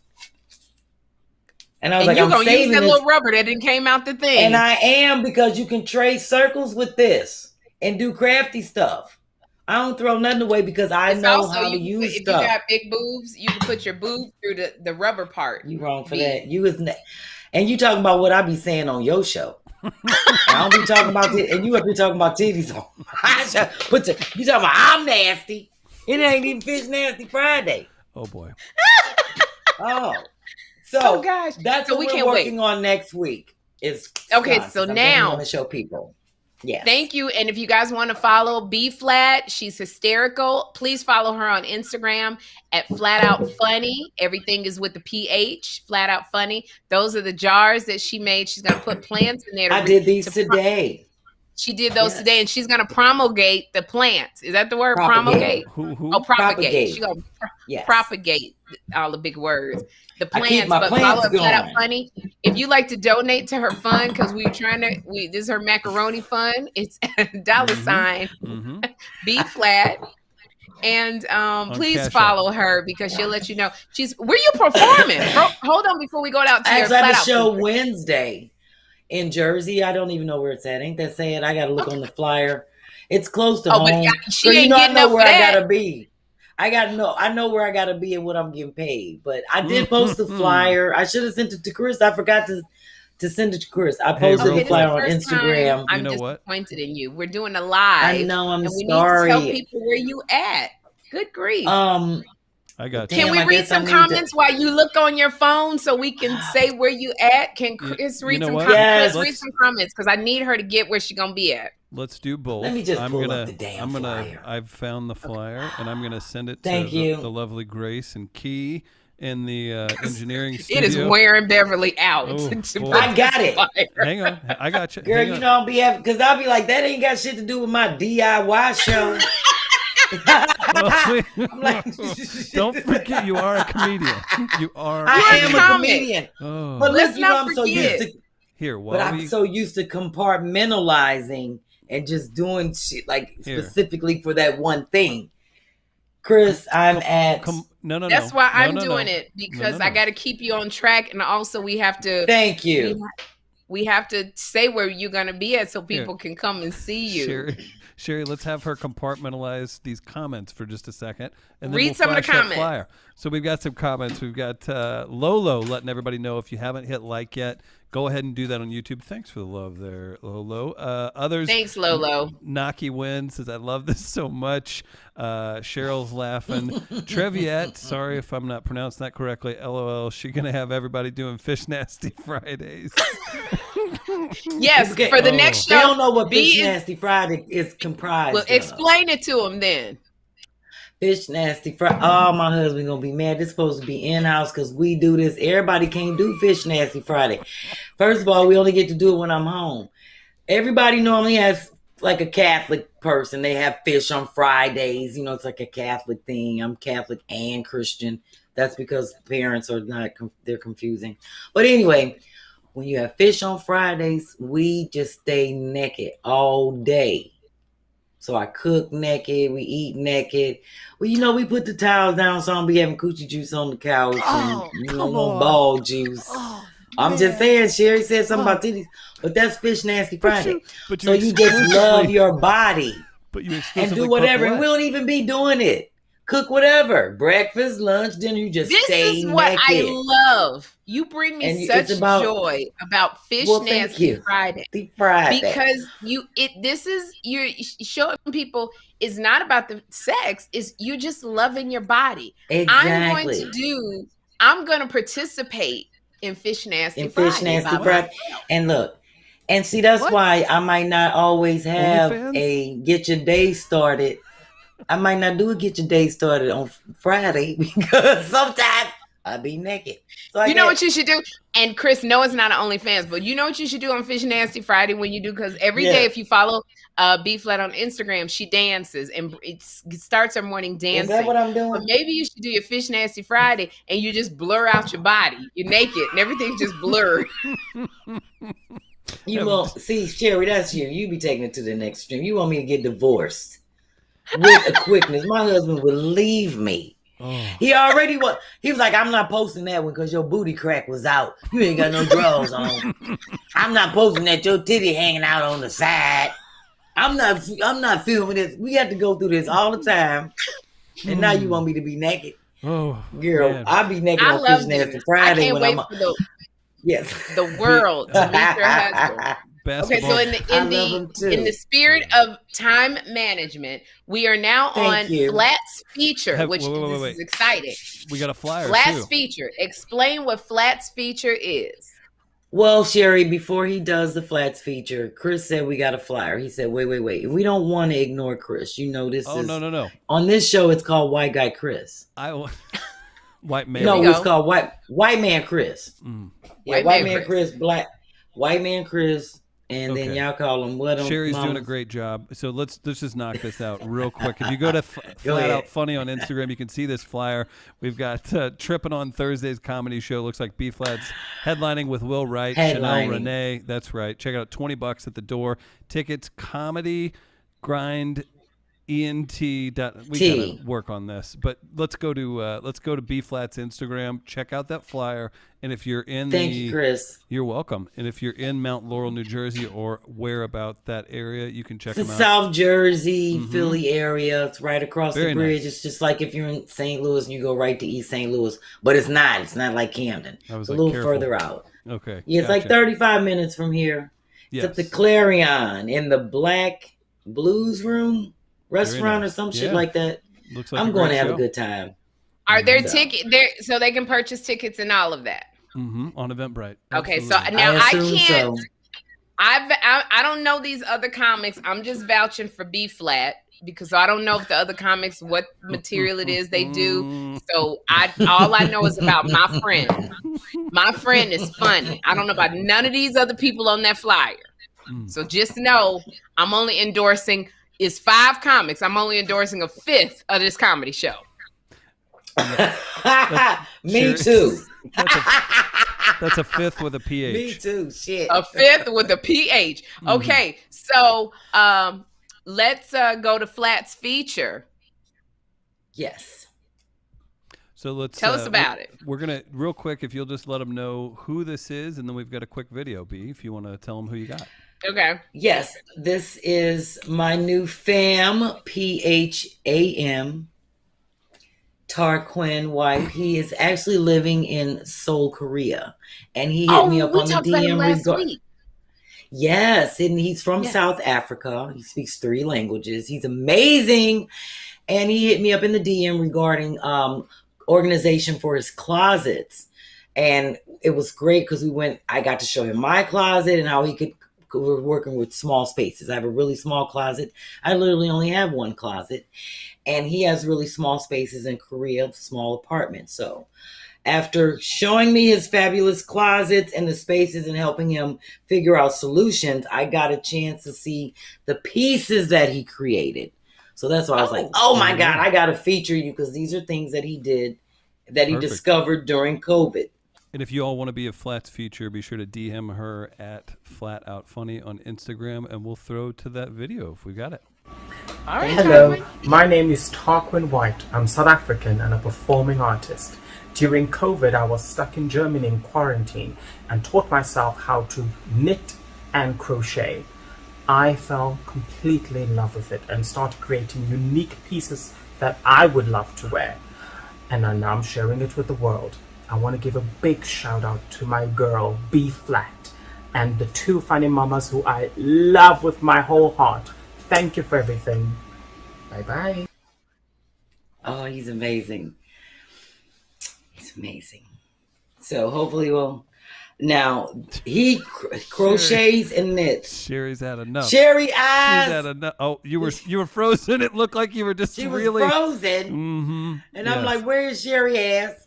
And I was like, I'm saving this. You're going to use that little rubber that didn't came out the thing. And I am, because you can trace circles with this and do crafty stuff. I don't throw nothing away because I know how to use stuff. If you got big boobs, you can put your boob through the rubber part. You wrong for that. And you talking about what I be saying on your show. I don't be talking about it, and you up here talking about titties on. You talking about I'm nasty. It ain't even Fish Nasty Friday. Oh boy. So gosh, that's what we're working on next week. So now I want to show people. Yeah. Thank you. And if you guys want to follow B-Phlat, she's hysterical. Please follow her on Instagram at Flat Out Funny. Everything is with the PH, Flat Out Funny. Those are the jars that she made. She's going to put plants in there. I did these today. She did those today, and she's going to promulgate the plants. Is that the word? Promulgate? Propagate. She's going to propagate all the big words. The plants, but follow her Flat Out Funny. If you like to donate to her fund, because this is her macaroni fund. It's $ B-Phlat. And please follow her because she'll let you know. Where you performing? Hold on before we go out to your Flat Out show Wednesday in Jersey. I don't even know where it's at. Ain't that sad? I got to look on the flyer. It's close to home. She ain't getting up for that. I gotta be. I know where I gotta be and what I'm getting paid. But I did post the flyer. I should have sent it to Chris. I forgot to send it to Chris. I posted the flyer on Instagram. I'm disappointed in you. We're doing a live. I know. I'm sorry. We need to tell people where you at. Good grief. I got you. Can we read some comments while you look on your phone so we can say where you at? Can Chris read some comments? Yes. Let's read some comments because I need her to get where she's gonna be at. Let's do both. Let me just pull up the damn flyer. I've found the flyer, and I'm gonna send it to the lovely Grace and Key in the engineering studio. It is wearing Beverly out. I got it. Hang on, I got you. Girl, you know I'll be having, because I'll be like, that ain't got shit to do with my DIY show. I'm like, don't forget, you are a comedian. I am a comedian. Oh. But listen, I'm so used to. I'm so used to compartmentalizing and just doing shit like specifically for that one thing. Chris, I'm at. No. That's why I'm doing it, because I got to keep you on track, and also we have to. Thank you. We have to say where you're going to be at so people can come and see you. Sherri, let's have her compartmentalize these comments for just a second, and then read some of the comments. Flyer. So we've got some comments. We've got Lolo letting everybody know, if you haven't hit like yet, go ahead and do that on YouTube. Thanks for the love there, Lolo. Others. Thanks, Lolo. Naki Win says, I love this so much. Cheryl's laughing. Treviette, sorry if I'm not pronouncing that correctly. LOL. She's going to have everybody doing Fish Nasty Fridays. Yes, for the next show. They don't know what Fish Nasty Friday is comprised of. Explain it to them then. Fish Nasty Friday. Oh, my husband going to be mad. This supposed to be in-house because we do this. Everybody can't do Fish Nasty Friday. First of all, we only get to do it when I'm home. Everybody normally has, like, a Catholic person. They have fish on Fridays. You know, it's like a Catholic thing. I'm Catholic and Christian. That's because parents are not, they're confusing. But anyway, when you have fish on Fridays, we just stay naked all day. So I cook naked, we eat naked. Well, you know, we put the towels down so I don't be having coochie juice on the couch and no ball juice. I'm just saying, Sherri said something about titties, but that's Fish Nasty Friday. So you just love your body and do whatever. And we don't even be doing it. Cook whatever. Breakfast, lunch, dinner, you just stay naked. This is what I love. You bring me such joy about Fish Nasty Friday. Because you're showing people it's not about the sex, it's you just loving your body. Exactly. I'm going to participate in Fish Nasty Friday. Fish Nasty Friday. And look, and see, that's why I might not always have a get your day started. I might not do a get your day started on Friday because sometimes I'll be naked. So you know what you should do? And Chris, no, it's not an OnlyFans, but you know what you should do on Fish Nasty Friday when you do? Because every day, if you follow B-Phlat on Instagram, she dances and it starts her morning dancing. Is that what I'm doing? But maybe you should do your Fish Nasty Friday and you just blur out your body. You're naked and everything's just blurred. You won't see, Sherri, that's you. You be taking it to the next extreme. You want me to get divorced with a quickness. My husband would leave me. He already was. He was like, I'm not posting that one because your booty crack was out. You ain't got no drawers on. I'm not posting that your titty hanging out on the side. I'm not filming this. We have to go through this all the time. And now you want me to be naked. Oh, girl, man. I'll be naked on Fish Nasty Friday. I can't wait for the world to meet your husband. Basketball. Okay, so in the spirit of time management, we are now on Flat's feature, which is exciting. We got a flyer. Flat's feature. Explain what Flat's feature is. Well, Sherri, before he does the Flats feature, Chris said we got a flyer. He said, wait. We don't want to ignore Chris. You know, this is... No. On this show, it's called White Guy Chris. White man. No, it's called White Man Chris. Yeah, White Man Chris, Black... White Man Chris... And then y'all call them what? Sherri's doing a great job. So let's just knock this out real quick. If you go to Flat Out Funny on Instagram, you can see this flyer. We've got Trippin' on Thursday's comedy show. Looks like B-Phlat's headlining with Will Wright, Chanel Renee. That's right. Check it out. $20 at the door. Tickets, comedy, grind. ENT. We gotta work on this, but let's go to B-Phlat's Instagram. Check out that flyer, and if you're in Thank you, Chris. You're welcome. And if you're in Mount Laurel, New Jersey, or where about that area, you can check them out. South Jersey, Philly area. It's right across the bridge. Nice. It's just like if you're in St. Louis and you go right to East St. Louis, but it's not. It's not like Camden. It's a little further out. Okay. Yeah, it's like 35 minutes from here. It's at the Clarion in the Black Blues Room. Restaurant or some shit like that. Looks like I'm going to have a good time. Are there tickets there so they can purchase tickets and all of that? On Eventbrite. Okay, so now I can't. I don't know these other comics. I'm just vouching for B-Phlat because I don't know if the other comics what material it is they do. So all I know is about my friend. My friend is funny. I don't know about none of these other people on that flyer. So just know I'm only endorsing 5 comics. I'm only endorsing a 5th of this comedy show. Me too. That's a 5th with a PH. Me too. Shit. A 5th with a PH. Okay, so let's go to Flat's feature. Yes. So let's tell us about it. We're gonna real quick. If you'll just let them know who this is, and then we've got a quick video. B, if you want to tell them who you got. Okay. Yes, this is my new fam, PHAM, Tarquin White. He is actually living in Seoul, Korea, and he hit me up on the DM last week. Yes, and he's from South Africa. He speaks 3 languages. He's amazing, and he hit me up in the DM regarding organization for his closets, and it was great because I got to show him my closet and how we're working with small spaces. I have a really small closet. I literally only have 1 closet, and he has really small spaces in Korea, small apartments. So after showing me his fabulous closets and the spaces and helping him figure out solutions, I got a chance to see the pieces that he created. So that's why I was like, oh my God, I got to feature you because these are things that he did, that he discovered during COVID. And if you all want to be a Flat's feature, be sure to DM her at Flat Out Funny on Instagram, and we'll throw to that video if we got it. All right. Hello, my name is Tarquin White. I'm South African and a performing artist. During COVID, I was stuck in Germany in quarantine and taught myself how to knit and crochet. I fell completely in love with it and started creating unique pieces that I would love to wear. And now I'm sharing it with the world. I want to give a big shout out to my girl, B-Phlat, and the 2 funny mamas who I love with my whole heart. Thank you for everything. Bye-bye. Oh, he's amazing. He's amazing. So hopefully now he crochets and knits. Sherry's had enough. Sherry eyes. She's had enough. Oh, you were frozen. It looked like you were just she really was frozen. Mm-hmm. And yes. I'm like, where is Sherry ass?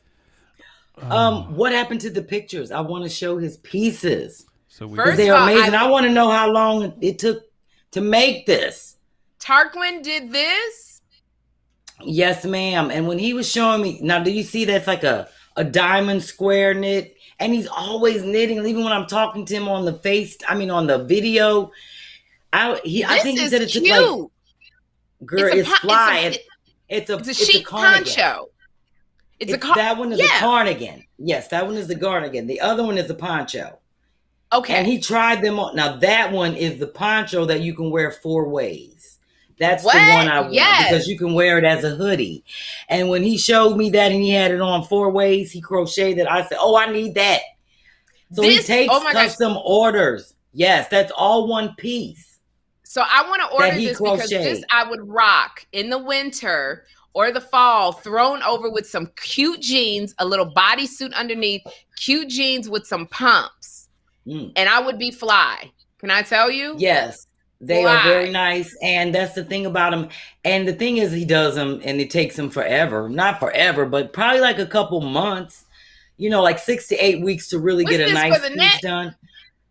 What happened to the pictures? I want to show his pieces. So because they're amazing. I want to know how long it took to make this. Tarquin did this? Yes, ma'am. And when he was showing me, now do you see that's like a diamond square knit? And he's always knitting, even when I'm talking to him on the on the video. I think he said it took like, girl, it's fly. It's a sheet poncho. That one is a cardigan. Yes, that one is the cardigan. The other one is the poncho. Okay. And he tried them on. Now that one is the poncho that you can wear 4 ways. That's the one I want because you can wear it as a hoodie. And when he showed me that and he had it on 4 ways, he crocheted it. I said, oh, I need that. So he takes custom orders. Yes, that's all one piece. So I want to order this because this I would rock in the winter or the fall, thrown over with some cute jeans, a little bodysuit underneath, cute jeans with some pumps. And I would be fly. Can I tell you? Yes. They are very nice. And that's the thing about him. And the thing is, he does them and it takes him forever. Not forever, but probably like a couple months. Like 6 to 8 weeks to really get a nice piece done.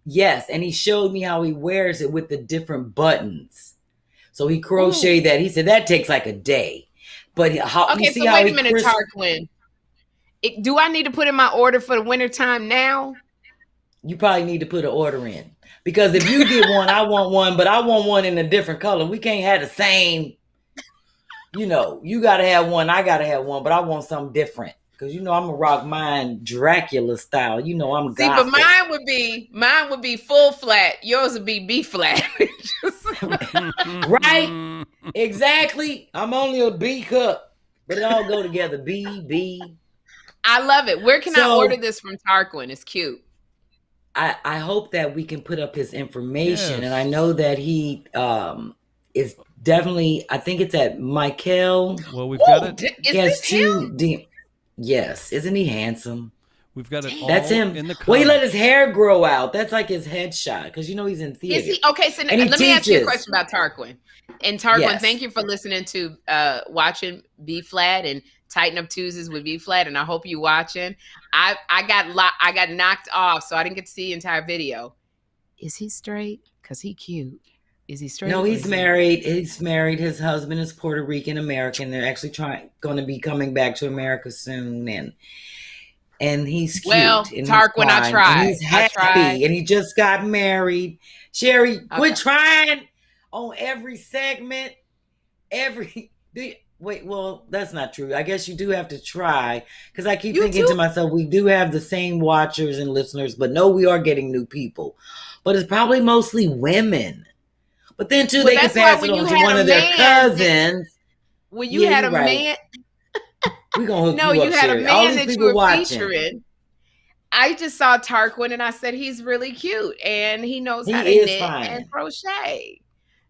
Yes. And he showed me how he wears it with the different buttons. So he crocheted that. He said that takes like a day. But wait a minute, Tarquin. Do I need to put in my order for the winter time now? You probably need to put an order in. Because if you get one, I want one, but I want one in a different color. We can't have the same, you got to have one, I got to have one, but I want something different. Because, I'm a rock mine Dracula style. I'm gothic. See, but mine would be full flat. Yours would be B-Phlat. Right? Exactly. I'm only a B cup, but it all go together. B. I love it. Where can I order this from Tarquin? It's cute. I hope that we can put up his information. Yes. And I know that he is definitely, I think it's at Michael. Well, we've got it. Is this him? Yes. Isn't he handsome? We've got it all That's him. in the comments. Well, he let his hair grow out. That's like his headshot because he's in theater. Is he okay? So let me ask you a question about Tarquin. And Tarquin, thank you for listening to watching B-Phlat and Tighten Up Tuesdays with B-Phlat, and I hope you watching. I got knocked off, so I didn't get to see the entire video. Is he straight? Because he cute. Is he straight? No, he's married. He's married. His husband is Puerto Rican American. They're actually going to be coming back to America soon, and he's cute. Well, and Tarquin, I tried. And he's happy, and he just got married. Sherri, quit trying on every segment. Wait, well, that's not true. I guess you do have to try because I keep thinking to myself, we do have the same watchers and listeners, but no, we are getting new people. But it's probably mostly women. But then too, they can pass it on to one of their cousins. When you had a man, we're gonna hook you up, you had Sherri. a All man these that people you were watching. featuring. I just saw Tarquin and I said he's really cute and he knows how to knit and crochet.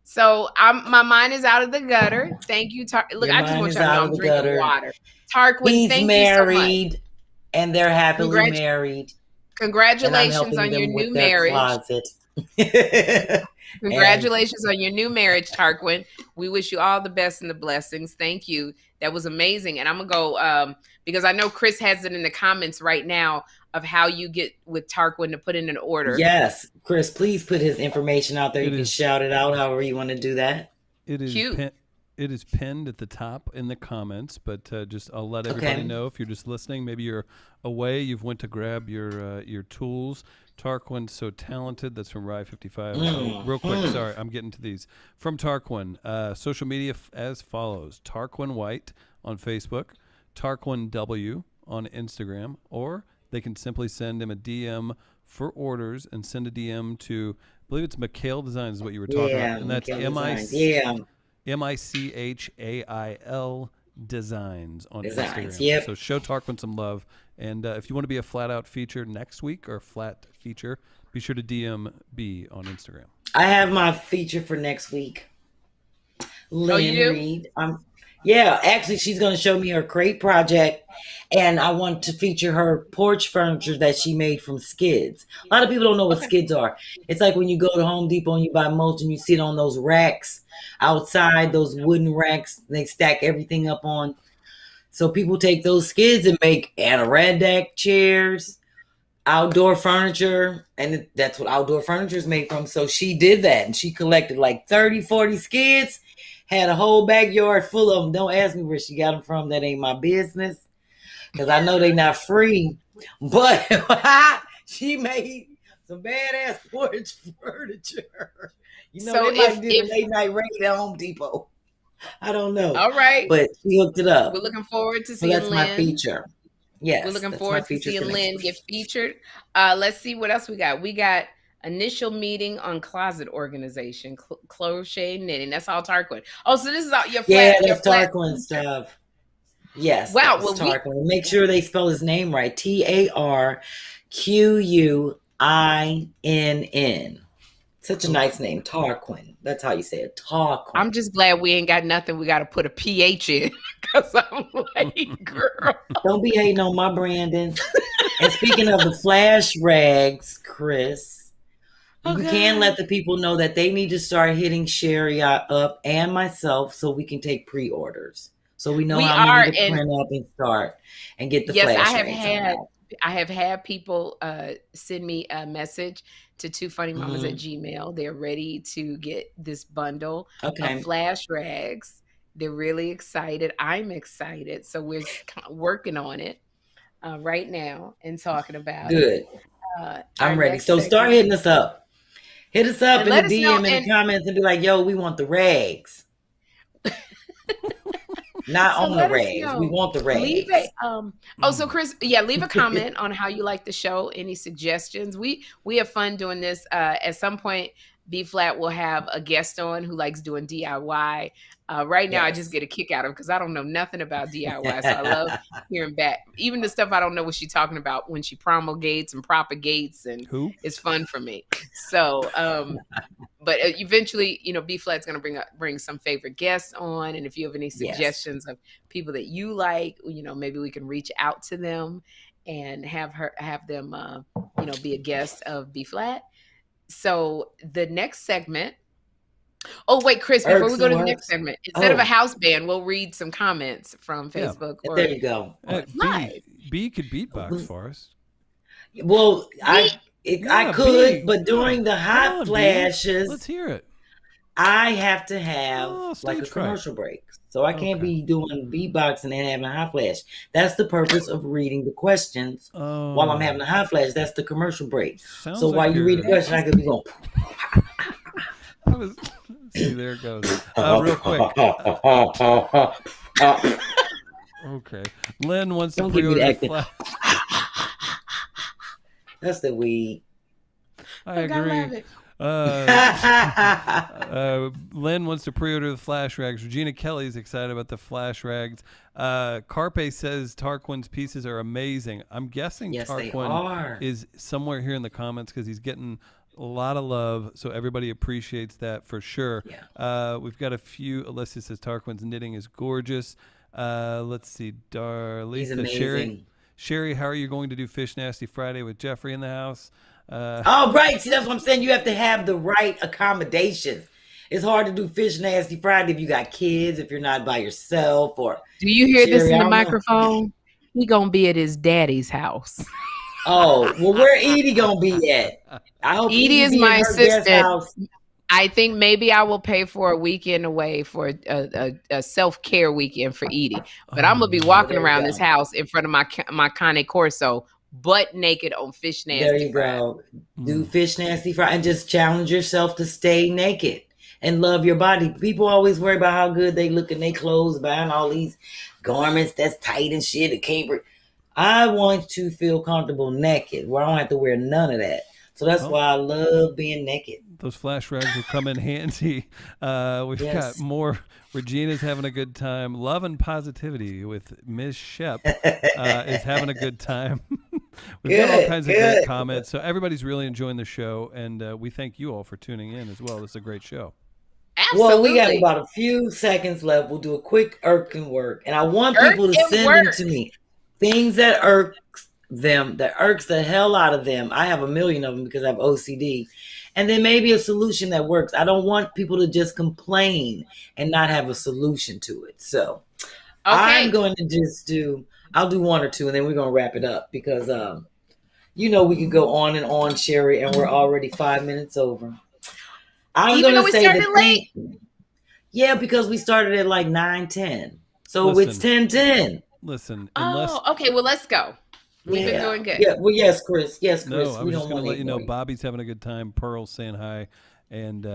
So my mind is out of the gutter. Thank you, Look, I just want y'all to know I'm drinking water. Tarquin, thank married, you so much. And they're happily married. Congratulations on your new marriage. Congratulations on your new marriage, Tarquin. We wish you all the best and the blessings. Thank you. That was amazing. And I'm going to go, because I know Chris has it in the comments right now of how you get with Tarquin to put in an order. Yes. Chris, please put his information out there. You can shout it out however you want to do that. It is cute. It is pinned at the top in the comments, but I'll let everybody know if you're just listening. Maybe you're away. You've went to grab your tools. Tarquin's so talented. That's from Rye 55. Real quick, sorry, I'm getting to these. From Tarquin, social media as follows. Tarquin White on Facebook, Tarquin W on Instagram, or they can simply send him a DM for orders and send a DM to, I believe it's Michael Designs is what you were talking about. And that's MICHAIL Designs on Instagram. Yep. So show Tarquin some love. And if you want to be a flat out feature next week or flat feature, be sure to DM B on Instagram. I have my feature for next week. Lynn Reed. Actually, she's going to show me her crate project, and I want to feature her porch furniture that she made from skids. A lot of people don't know what skids are. It's like when you go to Home Depot and you buy mulch and you sit on those racks outside, those wooden racks, they stack everything up on. So people take those skids and make Adirondack chairs, outdoor furniture, and that's what outdoor furniture is made from. So she did that, and she collected like 30, 40 skids, had a whole backyard full of them. Don't ask me where she got them from. That ain't my business, because I know they're not free. But she made some badass porch furniture. You know, so they might do a late night raid at Home Depot. I don't know. All right. But she hooked it up. We're looking forward to seeing Lynn. That's my feature. Yes. We're looking forward to seeing Lynn get featured. Let's see what else we got. We got initial meeting on closet organization, crochet knitting. That's all Tarquin. Oh, so this is all your flat. Yeah, that's Tarquin stuff. Yes. Wow. Well, Tarquin. Make sure they spell his name right. TarQuinn. Such a nice name, Tarquin. That's how you say it, Tarquin. I'm just glad we ain't got nothing. We got to put a PH in because I'm like, girl. Don't be hating on my Brandon. And speaking of the flash rags, Chris, you can let the people know that they need to start hitting Sherri up and myself so we can take pre-orders. So we know how many to print up and start and get the flash rags. I have had people send me a message to twofunnymamas@gmail. They're ready to get this bundle of flash rags. They're really excited. I'm excited. So we're working on it right now and talking about it. I'm ready. So start hitting us up. Hit us up in the DM and the comments and be like, yo, we want the rags. Not on the rags. We want the rags. So Chris, leave a comment on how you like the show. Any suggestions? We have fun doing this. At some point, B-Phlat will have a guest on who likes doing DIY. Right now, I just get a kick out of it because I don't know nothing about DIY. So I love hearing back. Even the stuff I don't know what she's talking about when she promulgates and propagates, and it's fun for me. So, but eventually, B-Phlat's going to bring some favorite guests on. And if you have any suggestions of people that you like, maybe we can reach out to them and have them be a guest of B-Phlat. So the next segment. Oh wait, Chris, before we go to the next segment, instead of a house band, we'll read some comments from Facebook. Yeah. There you go. B could beatbox for us. Well, I could, but during the hot flashes, let's hear it. I have to have like a commercial break. So I can't be doing beatboxing and having a hot flash. That's the purpose of reading the questions while I'm having a hot flash. That's the commercial break. So while you read the question, I could be going. See, there it goes. Real quick. Okay. Lynn wants to pre-order the Flash. That's the weed. I agree. Lynn wants to pre-order the flash rags. Regina Kelly's excited about the flash rags. Carpe says Tarquin's pieces are amazing. I'm guessing Tarquin is somewhere here in the comments because he's getting a lot of love, so everybody appreciates that for sure. Yeah. We've got a few. Alyssa says Tarquin's knitting is gorgeous. Let's see, Darlita, Sherri, how are you going to do Fish Nasty Friday with Jeffrey in the house? Right. See, that's what I'm saying. You have to have the right accommodations. It's hard to do Fish Nasty Friday if you got kids, if you're not by yourself. Or do you hear this in the microphone? He gonna be at his daddy's house. Oh, well, where Edie gonna be at? I hope Edie is my assistant. I think maybe I will pay for a weekend away for a self-care weekend for Edie. But I'm gonna be walking around this house in front of my Cane Corso, butt naked on Fish Nasty. There you go. Do Fish Nasty Friday and just challenge yourself to stay naked and love your body. People always worry about how good they look in their clothes, buying all these garments that's tight and shit. It can't breathe. I want to feel comfortable naked where I don't have to wear none of that. So that's why I love being naked. Those flash rags will come in handy. We've got more. Regina's having a good time. Love and positivity with Ms. Shep is having a good time. We've got all kinds of great comments. So everybody's really enjoying the show. And we thank you all for tuning in as well. It's a great show. Absolutely. Well, we got about a few seconds left. We'll do a quick irking work. And I want people to send them to me. Things that irks them, that irks the hell out of them. I have a million of them because I have OCD. And then maybe a solution that works. I don't want people to just complain and not have a solution to it. So I'm going to I'll do one or two and then we're going to wrap it up because, we could go on and on, Sherri, and we're already 5 minutes over. I'm going to say started late. Yeah, because we started at like 9:10. So it's 10:10. Listen. Okay. Well, let's go. We've been doing good. Yeah. Well, yes, Chris. Yes, Chris. No, I was just going to let you know Bobby's having a good time. Pearl's saying hi. And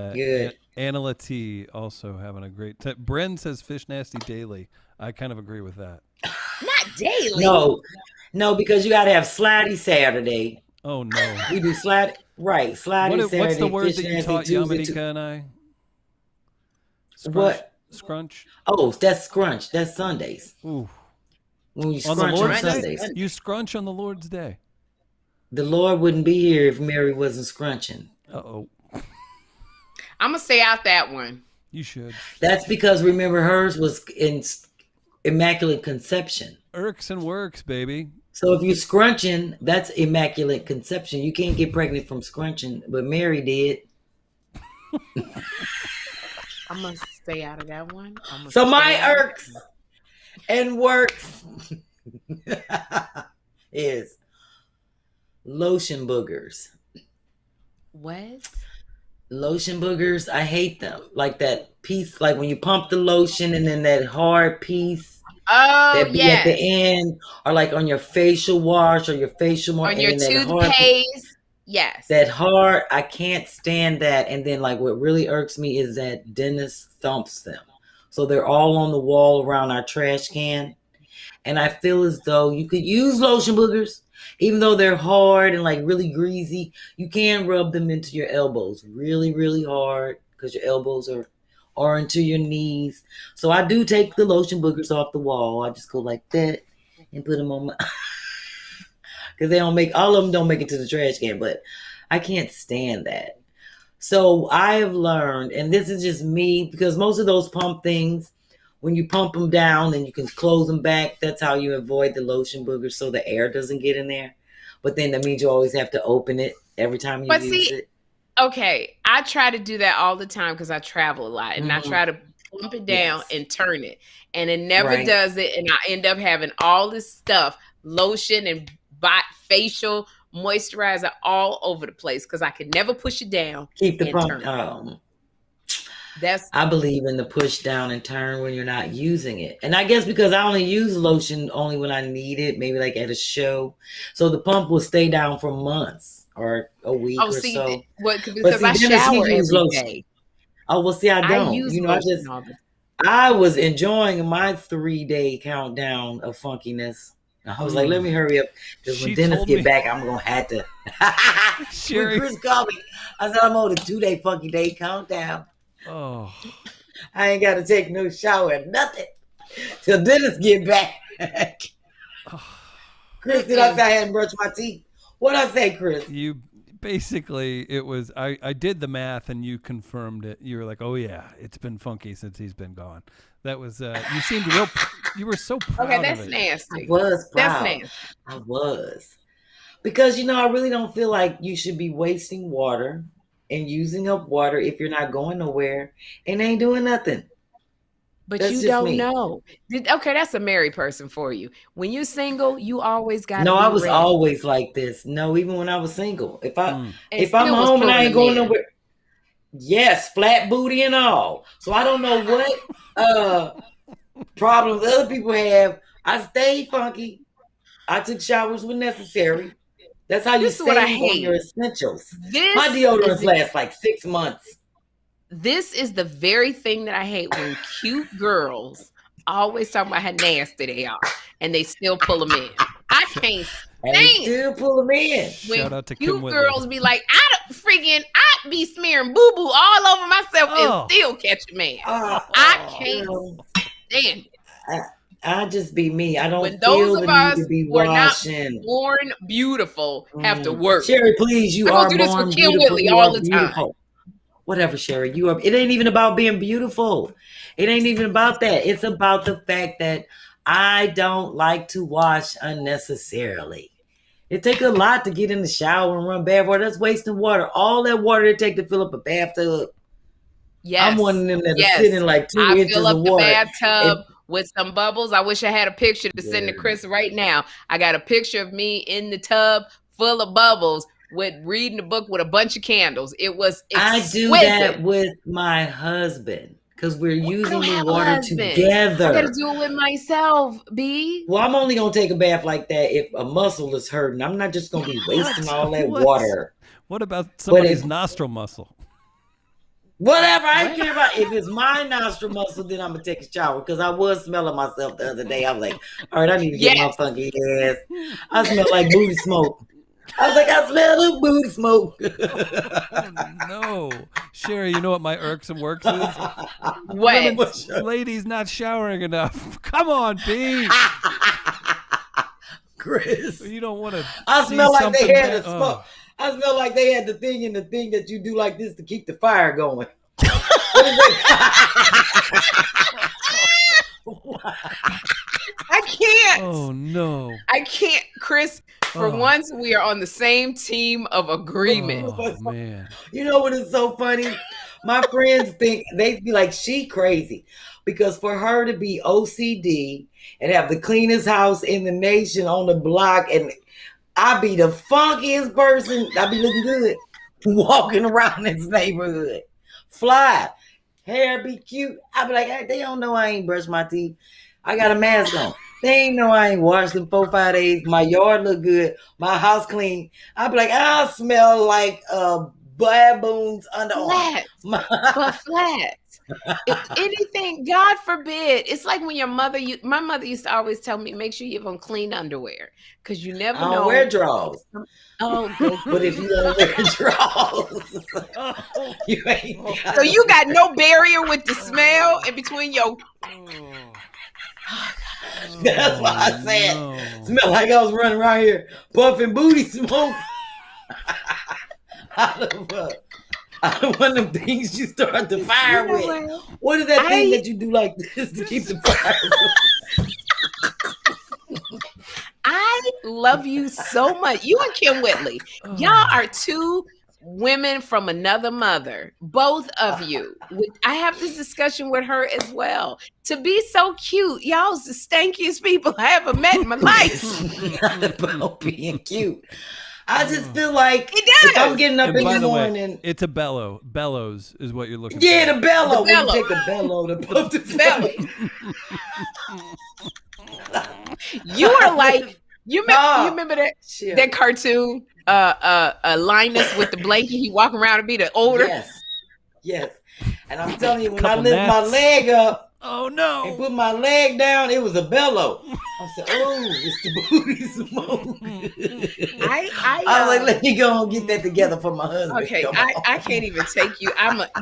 Anna T also having a great time. Bren says Fish Nasty daily. I kind of agree with that. Not daily. No, because you got to have Slidey Saturday. Oh, no. We do Slidey. Right. Slidey Saturday. What's the word that you taught Yamanika and I? What? Scrunch? Oh, that's scrunch. That's Sundays. Ooh. When you scrunch on Sundays. You scrunch on the Lord's Day. The Lord wouldn't be here if Mary wasn't scrunching. Uh-oh. I'm going to stay out that one. You should. That's because, remember, hers was in Immaculate Conception. Irks and works, baby. So if you're scrunching, that's Immaculate Conception. You can't get pregnant from scrunching, but Mary did. I'm going to stay out of that one. So my irks and works is lotion boogers. What? Lotion boogers, I hate them. Like that piece, like when you pump the lotion and then that hard piece. Oh, that be at the end, or like on your facial wash or your facial on your toothpaste. Yes. That hard, I can't stand that. And then like what really irks me is that dentist thumps them. So they're all on the wall around our trash can. And I feel as though you could use lotion boogers, even though they're hard and like really greasy. You can rub them into your elbows really, really hard because your elbows are into your knees. So I do take the lotion boogers off the wall. I just go like that and put them on my... Because all of them don't make it to the trash can, but I can't stand that. So I have learned, and this is just me, because most of those pump things, when you pump them down and you can close them back, that's how you avoid the lotion boogers so the air doesn't get in there. But then that means you always have to open it every time you use it. Okay, I try to do that all the time because I travel a lot, and I try to plump it down and turn it, and it never does it, and I end up having all this stuff, lotion and facial moisturizer all over the place because I can never push it down. Keep the pump. I believe in the push down and turn when you're not using it. And I guess because I only use lotion only when I need it, maybe like at a show. So the pump will stay down for months or a week or so. Because I shower every day. Oh, well, see, I don't. I was enjoying my 3-day countdown of funkiness. I was like, let me hurry up. Because when Dennis get back, I'm going to have to. When Chris called me, I said, I'm on a 2-day funky day countdown. Oh, I ain't got to take no shower, nothing, till Dennis get back. Chris, did I say I hadn't brushed my teeth? What'd I say, Chris? You basically, it was, I did the math and you confirmed it. You were like, oh yeah, it's been funky since he's been gone. That was, you seemed real, you were so proud of it. Okay, that's nasty. I was proud. That's nasty. I was. Because, I really don't feel like you should be wasting water and using up water if you're not going nowhere and ain't doing nothing. But that's you don't know. Okay, that's a married person for you. When you're single, you always got to No, be I was ready. always like this. No, even when I was single. If I'm home and I ain't going nowhere. Yes, flat booty and all. So I don't know what problems other people have. I stayed funky. I took showers when necessary. That's how you save on your essentials. My deodorants last like 6 months. This is the very thing that I hate when cute girls always talk about how nasty they are and they still pull them in. I can't stand still pull them in. When shout out to cute Kym Whitley. Girls be like, I be smearing boo-boo all over myself and still catch a man. I can't stand it. I just be me. I don't when feel those the of us need to be who are not washing. born beautiful have to work. Sherri, please, you are born beautiful. I'm gonna do this for Kym Whitley all the time. Whatever, Sherri, you are. It ain't even about being beautiful. It ain't even about that. It's about the fact that I don't like to wash unnecessarily. It takes a lot to get in the shower and run bath water. That's wasting water. All that water it takes to fill up a bathtub. Yes. I'm one of them that sit in like 2 inches of water. I fill up the bathtub with some bubbles. I wish I had a picture to send to Chris right now. I got a picture of me in the tub full of bubbles with reading a book with a bunch of candles. It was exquisite. I do that with my husband because we're using the water together. I gotta do it with myself, B. Well, I'm only gonna take a bath like that if a muscle is hurting. I'm not just gonna be wasting all that water. What about somebody's nostril muscle? Whatever, I don't care about. If it's my nostril muscle, then I'm gonna take a shower because I was smelling myself the other day. I was like, all right, I need to get my funky ass. I smell like booty smoke. I was like, I smell the booty smoke. Oh, no. Sherri, you know what my irksome works is? What? Ladies not showering enough. Come on, B. Chris. You don't want to. I smell like they had a smoke. I smell like they had the thing that you do like this to keep the fire going. I can't. Oh, no. I can't, Chris. For once, we are on the same team of agreement. Oh, man. You know what is so funny? My friends think, they be like, she crazy. Because for her to be OCD and have the cleanest house in the nation on the block, and I be the funkiest person, I be looking good, walking around this neighborhood. Fly. Hair be cute. I be like, hey, they don't know I ain't brushed my teeth. I got a mask on. They ain't know I ain't washed in 4-5 days. My yard look good. My house clean. I be like, I smell like baboons underarm. But flat. If anything, God forbid. It's like when your mother, my mother used to always tell me, make sure you have on clean underwear because you never know. I don't wear drawers. Oh, but if you don't wear drawers, you ain't. So you got no barrier with the smell in between your. That's why I said, smell like I was running around here puffing booty smoke. I One of them things you start the fire with. What is that thing that you do like this to keep the fire going? I love you so much. You and Kym Whitley. Y'all are two women from another mother. Both of you. I have this discussion with her as well. To be so cute. Y'all's the stankiest people I ever met in my life. It's not about being cute. I just feel like if I'm getting up in the morning. It's a bellow. Bellows is what you're looking for. Yeah, the bellow. When you take the bellow to puff the belly. You are like, you remember that cartoon, Linus with the blanket, he walking around and be the older. Yes. And I'm telling you, when I lift my leg up, oh no, and put my leg down, it was a bellow. I said, "Oh, it's the booty smoke." I was like, "Let me go and get that together for my husband." Okay, I can't even take you.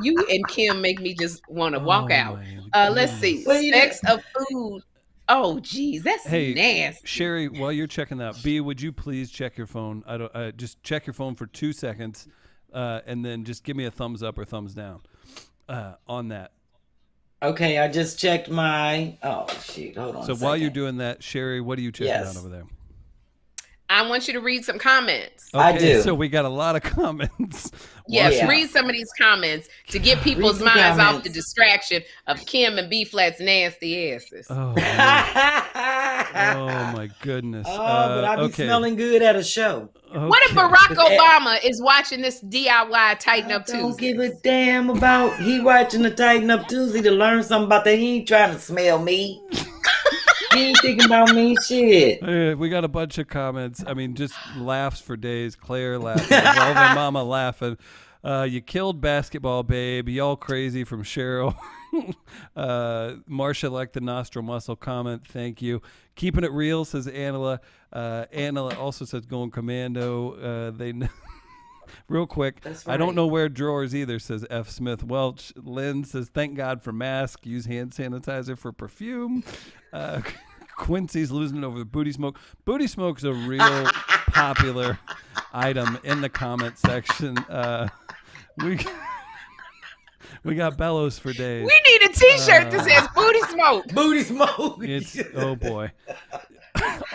You and Kym make me just want to walk out. Let's see, specs of food. Oh, geez, that's nasty. Sherri, while you're checking that, B, would you please check your phone? Just check your phone for 2 seconds, and then just give me a thumbs up or thumbs down on that. Okay, I just checked my. Oh shoot! Hold on. So while you're doing that, Sherri, what are you checking out over there? I want you to read some comments. Okay, I do. So we got a lot of comments. Yes, read some of these comments to get people's minds off the distraction of Kym and B-Flat's nasty asses. Oh, my goodness. But I be smelling good at a show. Okay. What if Barack Obama is watching this DIY Tighten Up Tuesday? Don't give a damn about he watching the Tighten Up Tuesday to learn something about that. He ain't trying to smell me. He ain't thinking about me, shit. We got a bunch of comments. I mean, just laughs for days. Claire laughing. Velvet Mama laughing. You killed basketball, babe. Y'all crazy from Cheryl. Marsha liked the nostril muscle comment. Thank you. Keeping it real, says Anela. Anela also says going commando. Real quick, right. I don't know where drawers either, says F. Smith Welch. Lynn says, thank God for mask. Use hand sanitizer for perfume. Quincy's losing it over the booty smoke. Booty smoke's a real popular item in the comment section. We got bellows for days. We need a t-shirt that says booty smoke. Booty smoke. It's, oh boy.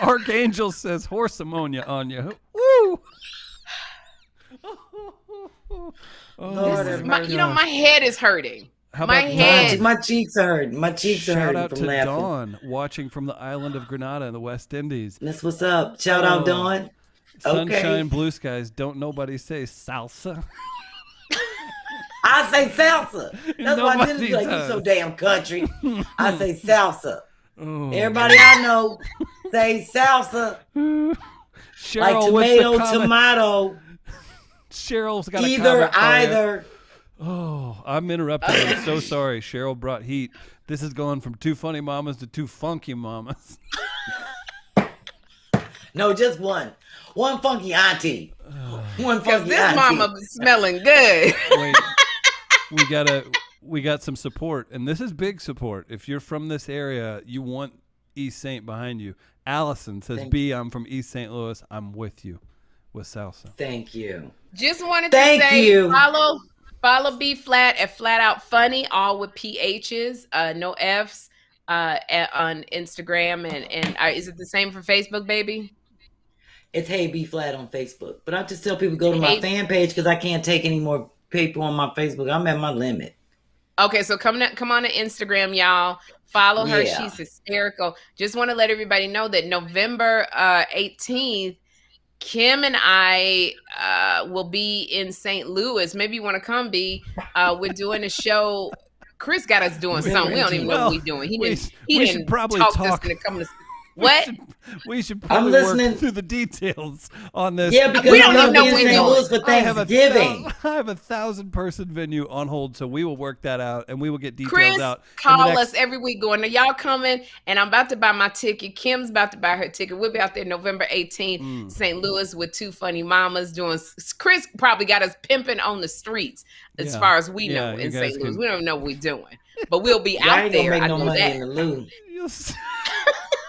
Archangel says horse ammonia on you. Woo! My head is hurting. My cheeks are hurting. My cheeks are hurting. Shout out to laughing. Dawn, watching from the island of Grenada in the West Indies. That's what's up. Shout out, Dawn. Sunshine, blue skies. Don't nobody say salsa. I say salsa. That's why I didn't be like, you so damn country. I say salsa. Oh, everybody I know say salsa. Cheryl, like tomato. Cheryl's got either. Oh, I'm interrupting. I'm so sorry. Cheryl brought heat. This is going from 2 funny mamas to 2 funky mamas. No, just one. One funky auntie. One funky this auntie. mama smelling good. Wait, we got some support, and this is big support. If you're from this area, you want East St. behind you. Allison says, I'm from East St. Louis. I'm with you with salsa. Thank you. Just wanted to say follow B-Phlat at Flat Out Funny, all with PHs, no Fs, on Instagram. And is it the same for Facebook, baby? It's Hey B-Phlat on Facebook. But I just tell people go to my fan page because I can't take any more people on my Facebook. I'm at my limit. Okay, so come on to Instagram, y'all. Follow her. Yeah. She's hysterical. Just want to let everybody know that November 18th, Kym and I will be in St. Louis. Maybe you want to come, B. We're doing a show. Chris got us doing something. We don't even know what we're doing. He didn't probably talk us into coming to what? We should probably work through the details on this. Yeah, because we don't even know when St. Louis for Thanksgiving. I have a 1,000-person venue on hold, so we will work that out, and we will get details Chris out. Call us every week going, are y'all coming? And I'm about to buy my ticket. Kym's about to buy her ticket. We'll be out there November 18th, St. Louis with 2 funny mamas doing. Chris probably got us pimping on the streets as far as we know in St. Louis. We don't know what we're doing, but we'll be out there. I know that.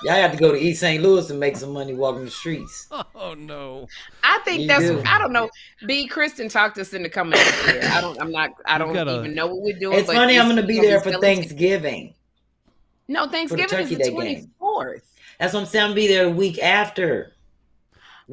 Y'all have to go to East St. Louis and make some money walking the streets. Oh no. I think I don't know. B. Kristen talked us into coming up here. I don't even know what we're doing. It's funny, I'm gonna be there for Thanksgiving. No, Thanksgiving is the 24th. That's what I'm saying. I'll be there a week after.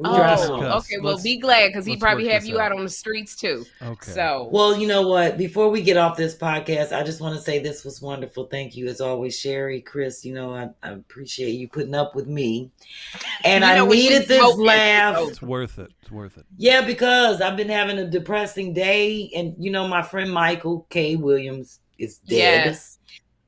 Okay. Well, be glad because he probably have you out on the streets too. Okay. So, well, you know what? Before we get off this podcast, I just want to say this was wonderful. Thank you, as always, Sherri, Chris. You know, I appreciate you putting up with me, and I needed this laugh. It's worth it. It's worth it. Yeah, because I've been having a depressing day, and you know, my friend Michael K. Williams is dead. Yes.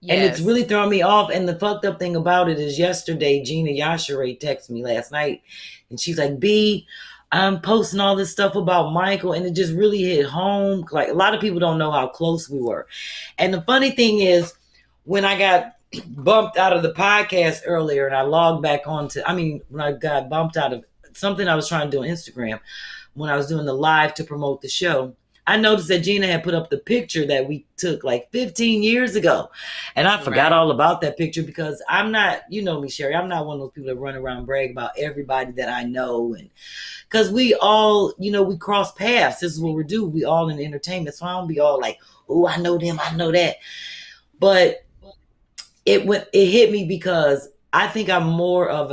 And it's really throwing me off. And the fucked up thing about it is yesterday, Gina Yashere texted me last night. And she's like, B, I'm posting all this stuff about Michael. And it just really hit home. Like, a lot of people don't know how close we were. And the funny thing is, when I got bumped out of the podcast earlier and I logged back when I got bumped out of something I was trying to do on Instagram, when I was doing the live to promote the show, I noticed that Gina had put up the picture that we took like 15 years ago. And I forgot all about that picture because I'm not, you know me, Sherri, I'm not one of those people that run around and brag about everybody that I know. And because we all, you know, we cross paths. This is what we do. We all in entertainment. So I don't be all like, oh, I know them, I know that. But it hit me because I think I'm more of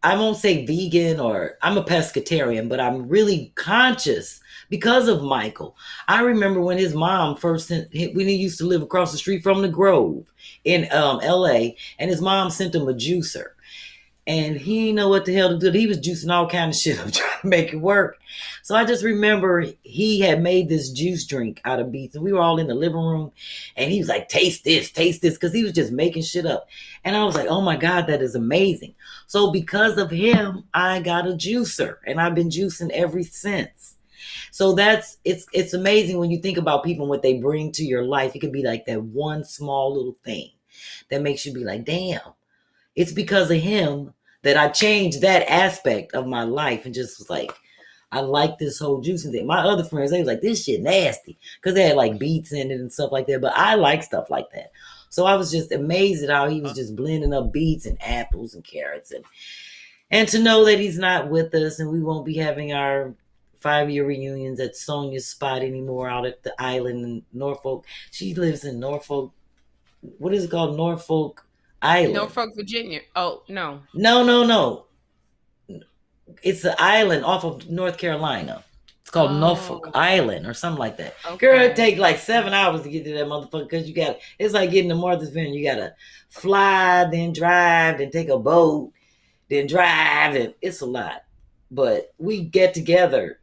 I won't say vegan, or I'm a pescatarian, but I'm really conscious because of Michael. I remember when his mom when he used to live across the street from the Grove in LA, and his mom sent him a juicer. And he didn't know what the hell to do. He was juicing all kind of shit up trying to make it work. So I just remember he had made this juice drink out of beets. And we were all in the living room. And he was like, taste this. Because he was just making shit up. And I was like, oh my God, that is amazing. So because of him, I got a juicer. And I've been juicing ever since. So it's amazing when you think about people and what they bring to your life. It could be like that one small little thing that makes you be like, damn. It's because of him that I changed that aspect of my life and just was like, I like this whole juicing thing. My other friends, they was like, this shit nasty because they had like beets in it and stuff like that. But I like stuff like that. So I was just amazed at how he was just blending up beets and apples and carrots. And to know that he's not with us and we won't be having our 5-year reunions at Sonia's spot anymore out at the island in Norfolk. She lives in Norfolk. What is it called? Norfolk Island. Norfolk, Virginia. Oh, no. No. It's an island off of North Carolina. It's called Norfolk Island or something like that. Okay. Girl, it take like 7 hours to get to that motherfucker because it's like getting to Martha's Vineyard. You got to fly, then drive, then take a boat, then drive. And it's a lot. But we get together.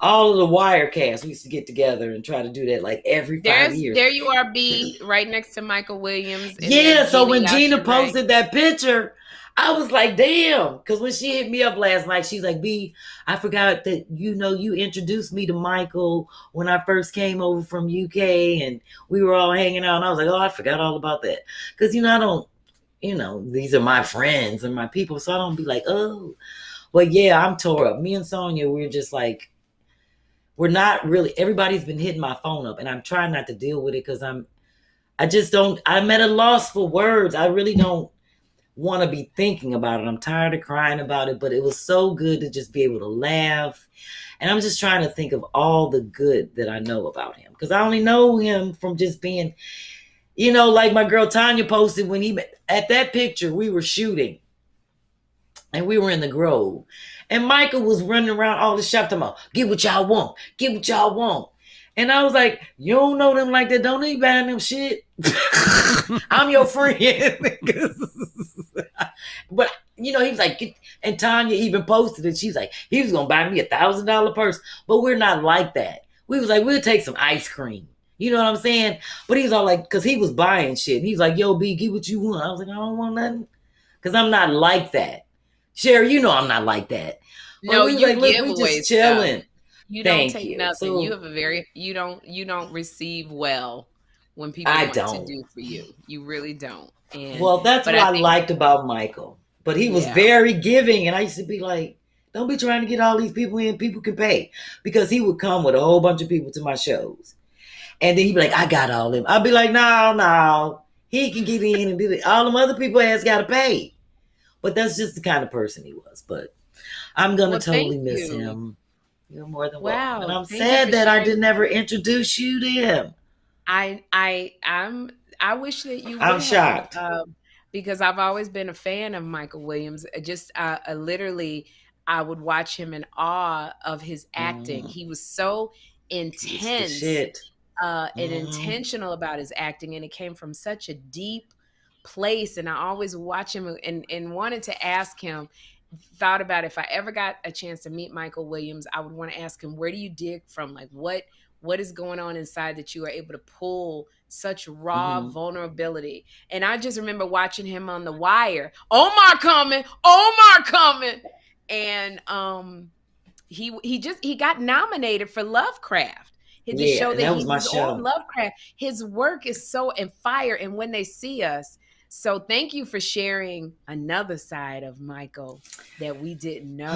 All of the Wirecast, we used to get together and try to do that like every 5 years. There you are, B, right next to Michael Williams. Yeah, so when Gina posted that picture, I was like, damn. Because when she hit me up last night, she's like, B, I forgot that, you introduced me to Michael when I first came over from UK and we were all hanging out. And I was like, oh, I forgot all about that. Because, I don't, these are my friends and my people. So I don't be like, oh. But yeah, I'm tore up. Me and Sonia, we're just like, we're not really, everybody's been hitting my phone up and I'm trying not to deal with it because I'm at a loss for words. I really don't want to be thinking about it. I'm tired of crying about it, but it was so good to just be able to laugh. And I'm just trying to think of all the good that I know about him because I only know him from just being, like my girl Tanya posted at that picture, we were shooting and we were in the Grove. And Michael was running around all the shop talking about, get what y'all want. Get what y'all want. And I was like, you don't know them like that. Don't need buying them shit. I'm your friend. But, he was like, and Tanya even posted it. She's like, he was going to buy me $1,000 purse. But we're not like that. We was like, we'll take some ice cream. You know what I'm saying? But he's all like, because he was buying shit. And he's like, yo, B, get what you want. I was like, I don't want nothing. Because I'm not like that. Sherri, I'm not like that. No, you like, give away just chilling. Stuff. You don't take nothing. So, you have you don't receive well when people want to do for you. You really don't. And that's what I liked about Michael. But he was very giving, and I used to be like, don't be trying to get all these people in. People can pay. Because he would come with a whole bunch of people to my shows. And then he'd be like, I got all them. I'd be like, no. he can get in and do it. All them other people has got to pay. But that's just the kind of person he was. But I'm going to totally miss him. You're more than welcome. And I'm sad that I didn't ever introduce you to him. I wish that you would. I'm shocked. Because I've always been a fan of Michael Williams. Literally, I would watch him in awe of his acting. He was so intense and intentional about his acting, and it came from such a deep place. And I always watch him and wanted to ask him, thought about if I ever got a chance to meet Michael Williams, I would want to ask him, where do you dig from? Like, what is going on inside that you are able to pull such raw vulnerability? And I just remember watching him on The Wire. Omar coming. And he got nominated for Lovecraft. The show that he was on, Lovecraft. His work is so in fire. And when they see us, so thank you for sharing another side of Michael that we didn't know,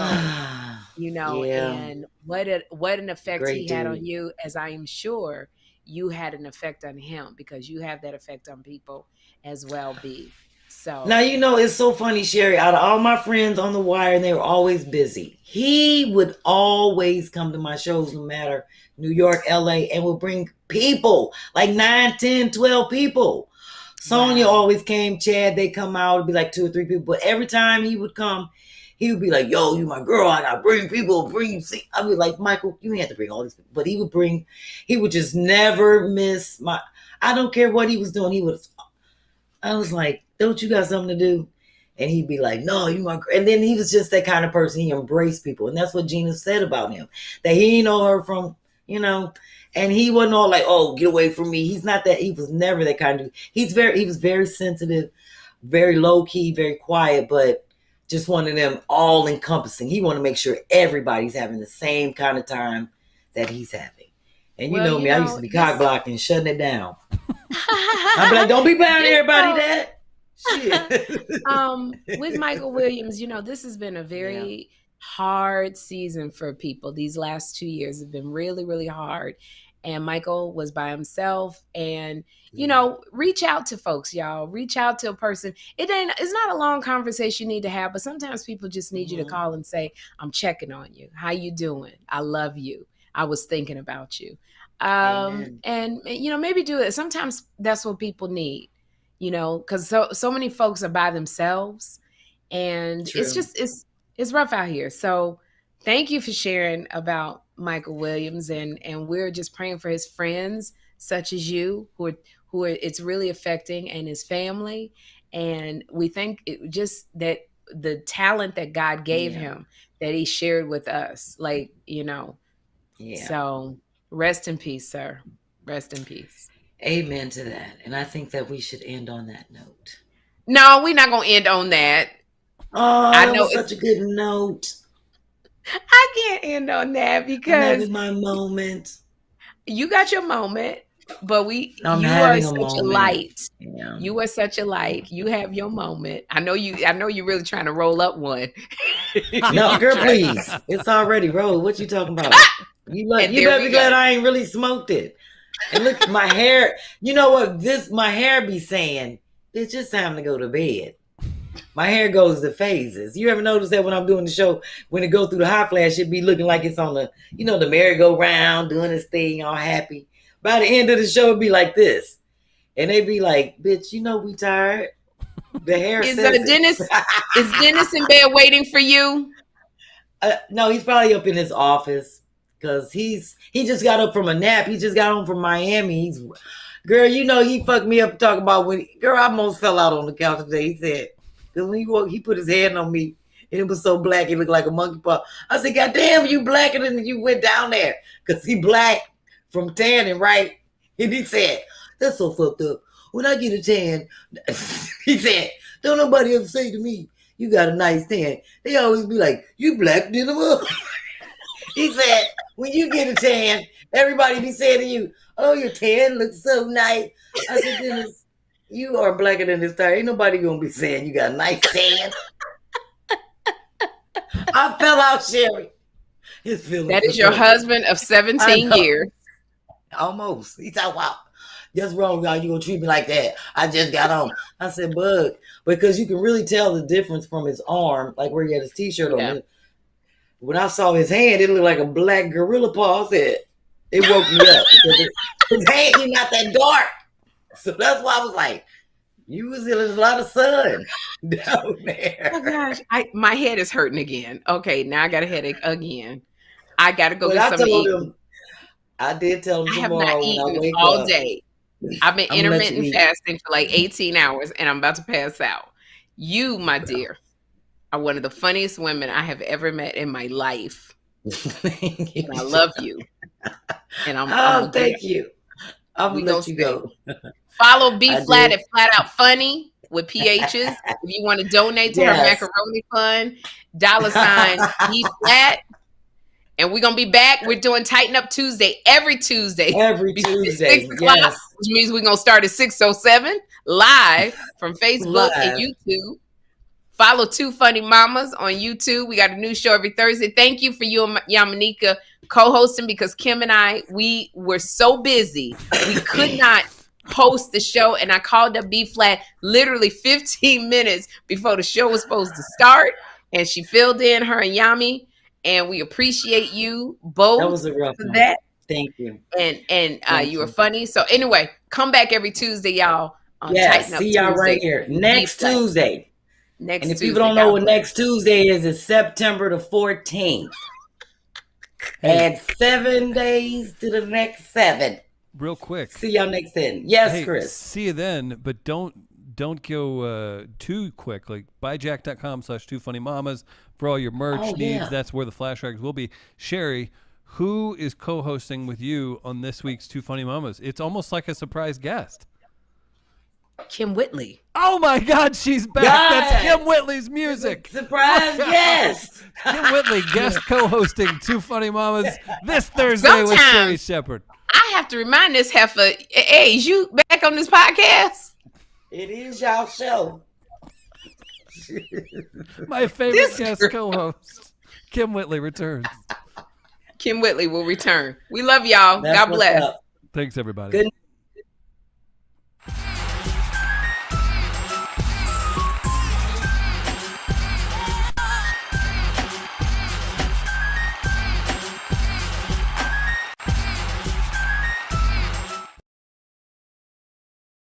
and what an effect he had on you, as I am sure you had an effect on him, because you have that effect on people as well, B. So now, it's so funny, Sherri, out of all my friends on The Wire, and they were always busy, he would always come to my shows, no matter New York, LA, and would bring people, like 9, 10, 12 people. Sonia always came, Chad, they come out, it'd be like 2 or 3 people. But every time he would come, he would be like, yo, you my girl, I gotta bring people, I'd be like, Michael, you ain't have to bring all these people. But he would just never miss I don't care what he was doing. I was like, don't you got something to do? And he'd be like, no, you my girl. And then he was just that kind of person. He embraced people. And that's what Gina said about him, that he didn't know her from, and he wasn't all like, oh, get away from me. He's not that. He was never that kind of. He was very sensitive, very low key, very quiet, but just one of them all encompassing. He wanted to make sure everybody's having the same kind of time that he's having. And you know me, I used to be cock blocking, shutting it down. I'd be like, don't be buying everybody that. Shit. With Michael Williams, this has been a very hard season for people. These last 2 years have been really, really hard. And Michael was by himself. And, reach out to folks, y'all. Reach out to a person. It's not a long conversation you need to have, but sometimes people just need you to call and say, I'm checking on you. How you doing? I love you. I was thinking about you. And, maybe do it. Sometimes that's what people need, because so many folks are by themselves, and True. It's rough out here. So thank you for sharing about Michael Williams, and we're just praying for his friends such as you who are it's really affecting, and his family. And we think that the talent that God gave him, that he shared with us, So rest in peace, sir. Rest in peace. Amen to that. And I think that we should end on that note. No, we're not going to end on that. Oh, I know, such a good note. I can't end on that because I'm having my moment. You got your moment, but you are such a light. Yeah. You are such a light. You have your moment. I know you're really trying to roll up one. No, girl, please. It's already rolled. What you talking about? You better be glad I ain't really smoked it. And look, my hair. You know what? My hair be saying, it's just time to go to bed. My hair goes to phases. You ever notice that when I'm doing the show, when it goes through the hot flash, it be looking like it's on the, the merry-go-round, doing this thing, all happy. By the end of the show, it'd be like this. And they be like, bitch, we tired. The hair is Dennis in bed waiting for you? No, he's probably up in his office because he just got up from a nap. He just got home from Miami. Girl, he fucked me up talking about girl, I almost fell out on the couch today. He said, because when he woke, he put his hand on me and it was so black, it looked like a monkey paw. I said, God damn, you blacker than you went down there. Because he black from tanning, right? And he said, that's so fucked up. When I get a tan, he said, don't nobody ever say to me, you got a nice tan. They always be like, you black than a mother. He said, when you get a tan, everybody be saying to you, oh, your tan looks so nice. I said, Dennis, you are blacker than this tire. Ain't nobody gonna be saying you got a nice tan. I fell out, Sherri. That is your husband of 17 years. Almost. He said, wow. That's wrong, y'all. You gonna treat me like that? I just got home. I said, Bug, because you can really tell the difference from his arm, like where he had his t-shirt on. When I saw his hand, it looked like a black gorilla paw. I said, it woke me up because his hand is not that dark. So that's why I was like, there's a lot of sun down there. Oh gosh, my head is hurting again. Okay, now I got a headache again. I got to go get something to eat. I did tell him tomorrow I have not eaten all day. I've been intermittent fasting for like 18 hours, and I'm about to pass out. You, my dear, are one of the funniest women I have ever met in my life. And I love you. And I'm thank you. I'm gonna let you go. Follow B-Phlat at Flat Out Funny with PHs. If you want to donate to her macaroni fund, $ B-Phlat. And we're going to be back. We're doing Tighten Up Tuesday every Tuesday. Every Tuesday, yes. Which means we're going to start at 6:07 live from Facebook and YouTube. Follow Two Funny Mamas on YouTube. We got a new show every Thursday. Thank you for you and Yamanika co-hosting because Kym and I, we were so busy. We could not host the show. And I called up B-Phlat literally 15 minutes before the show was supposed to start. And she filled in, her and Yami. And we appreciate you both. That was a rough one. Thank you. And you were funny. So anyway, come back every Tuesday, y'all. See y'all right here. Next Tuesday. And if people don't know what next Tuesday is, it's September the 14th. Add 7 days to the next 7. Real quick. See y'all next then. Yes, Chris. See you then, but don't go too quick. Like buyjack.com/2funnymamas for all your merch needs. That's where the flash rags will be. Sherri, who is co-hosting with you on this week's Two Funny Mamas? It's almost like a surprise guest. Kym Whitley. Oh my God, she's back. That's Kym Whitley's music. Surprise guest. Kym Whitley, guest co-hosting Two Funny Mamas this Thursday with Sherri Shepherd. I have to remind this heifer, hey, is you back on this podcast? It is y'all show. My favorite guest co-host, Kym Whitley, returns. Kym Whitley will return. We love y'all. God bless. Thanks, everybody. Good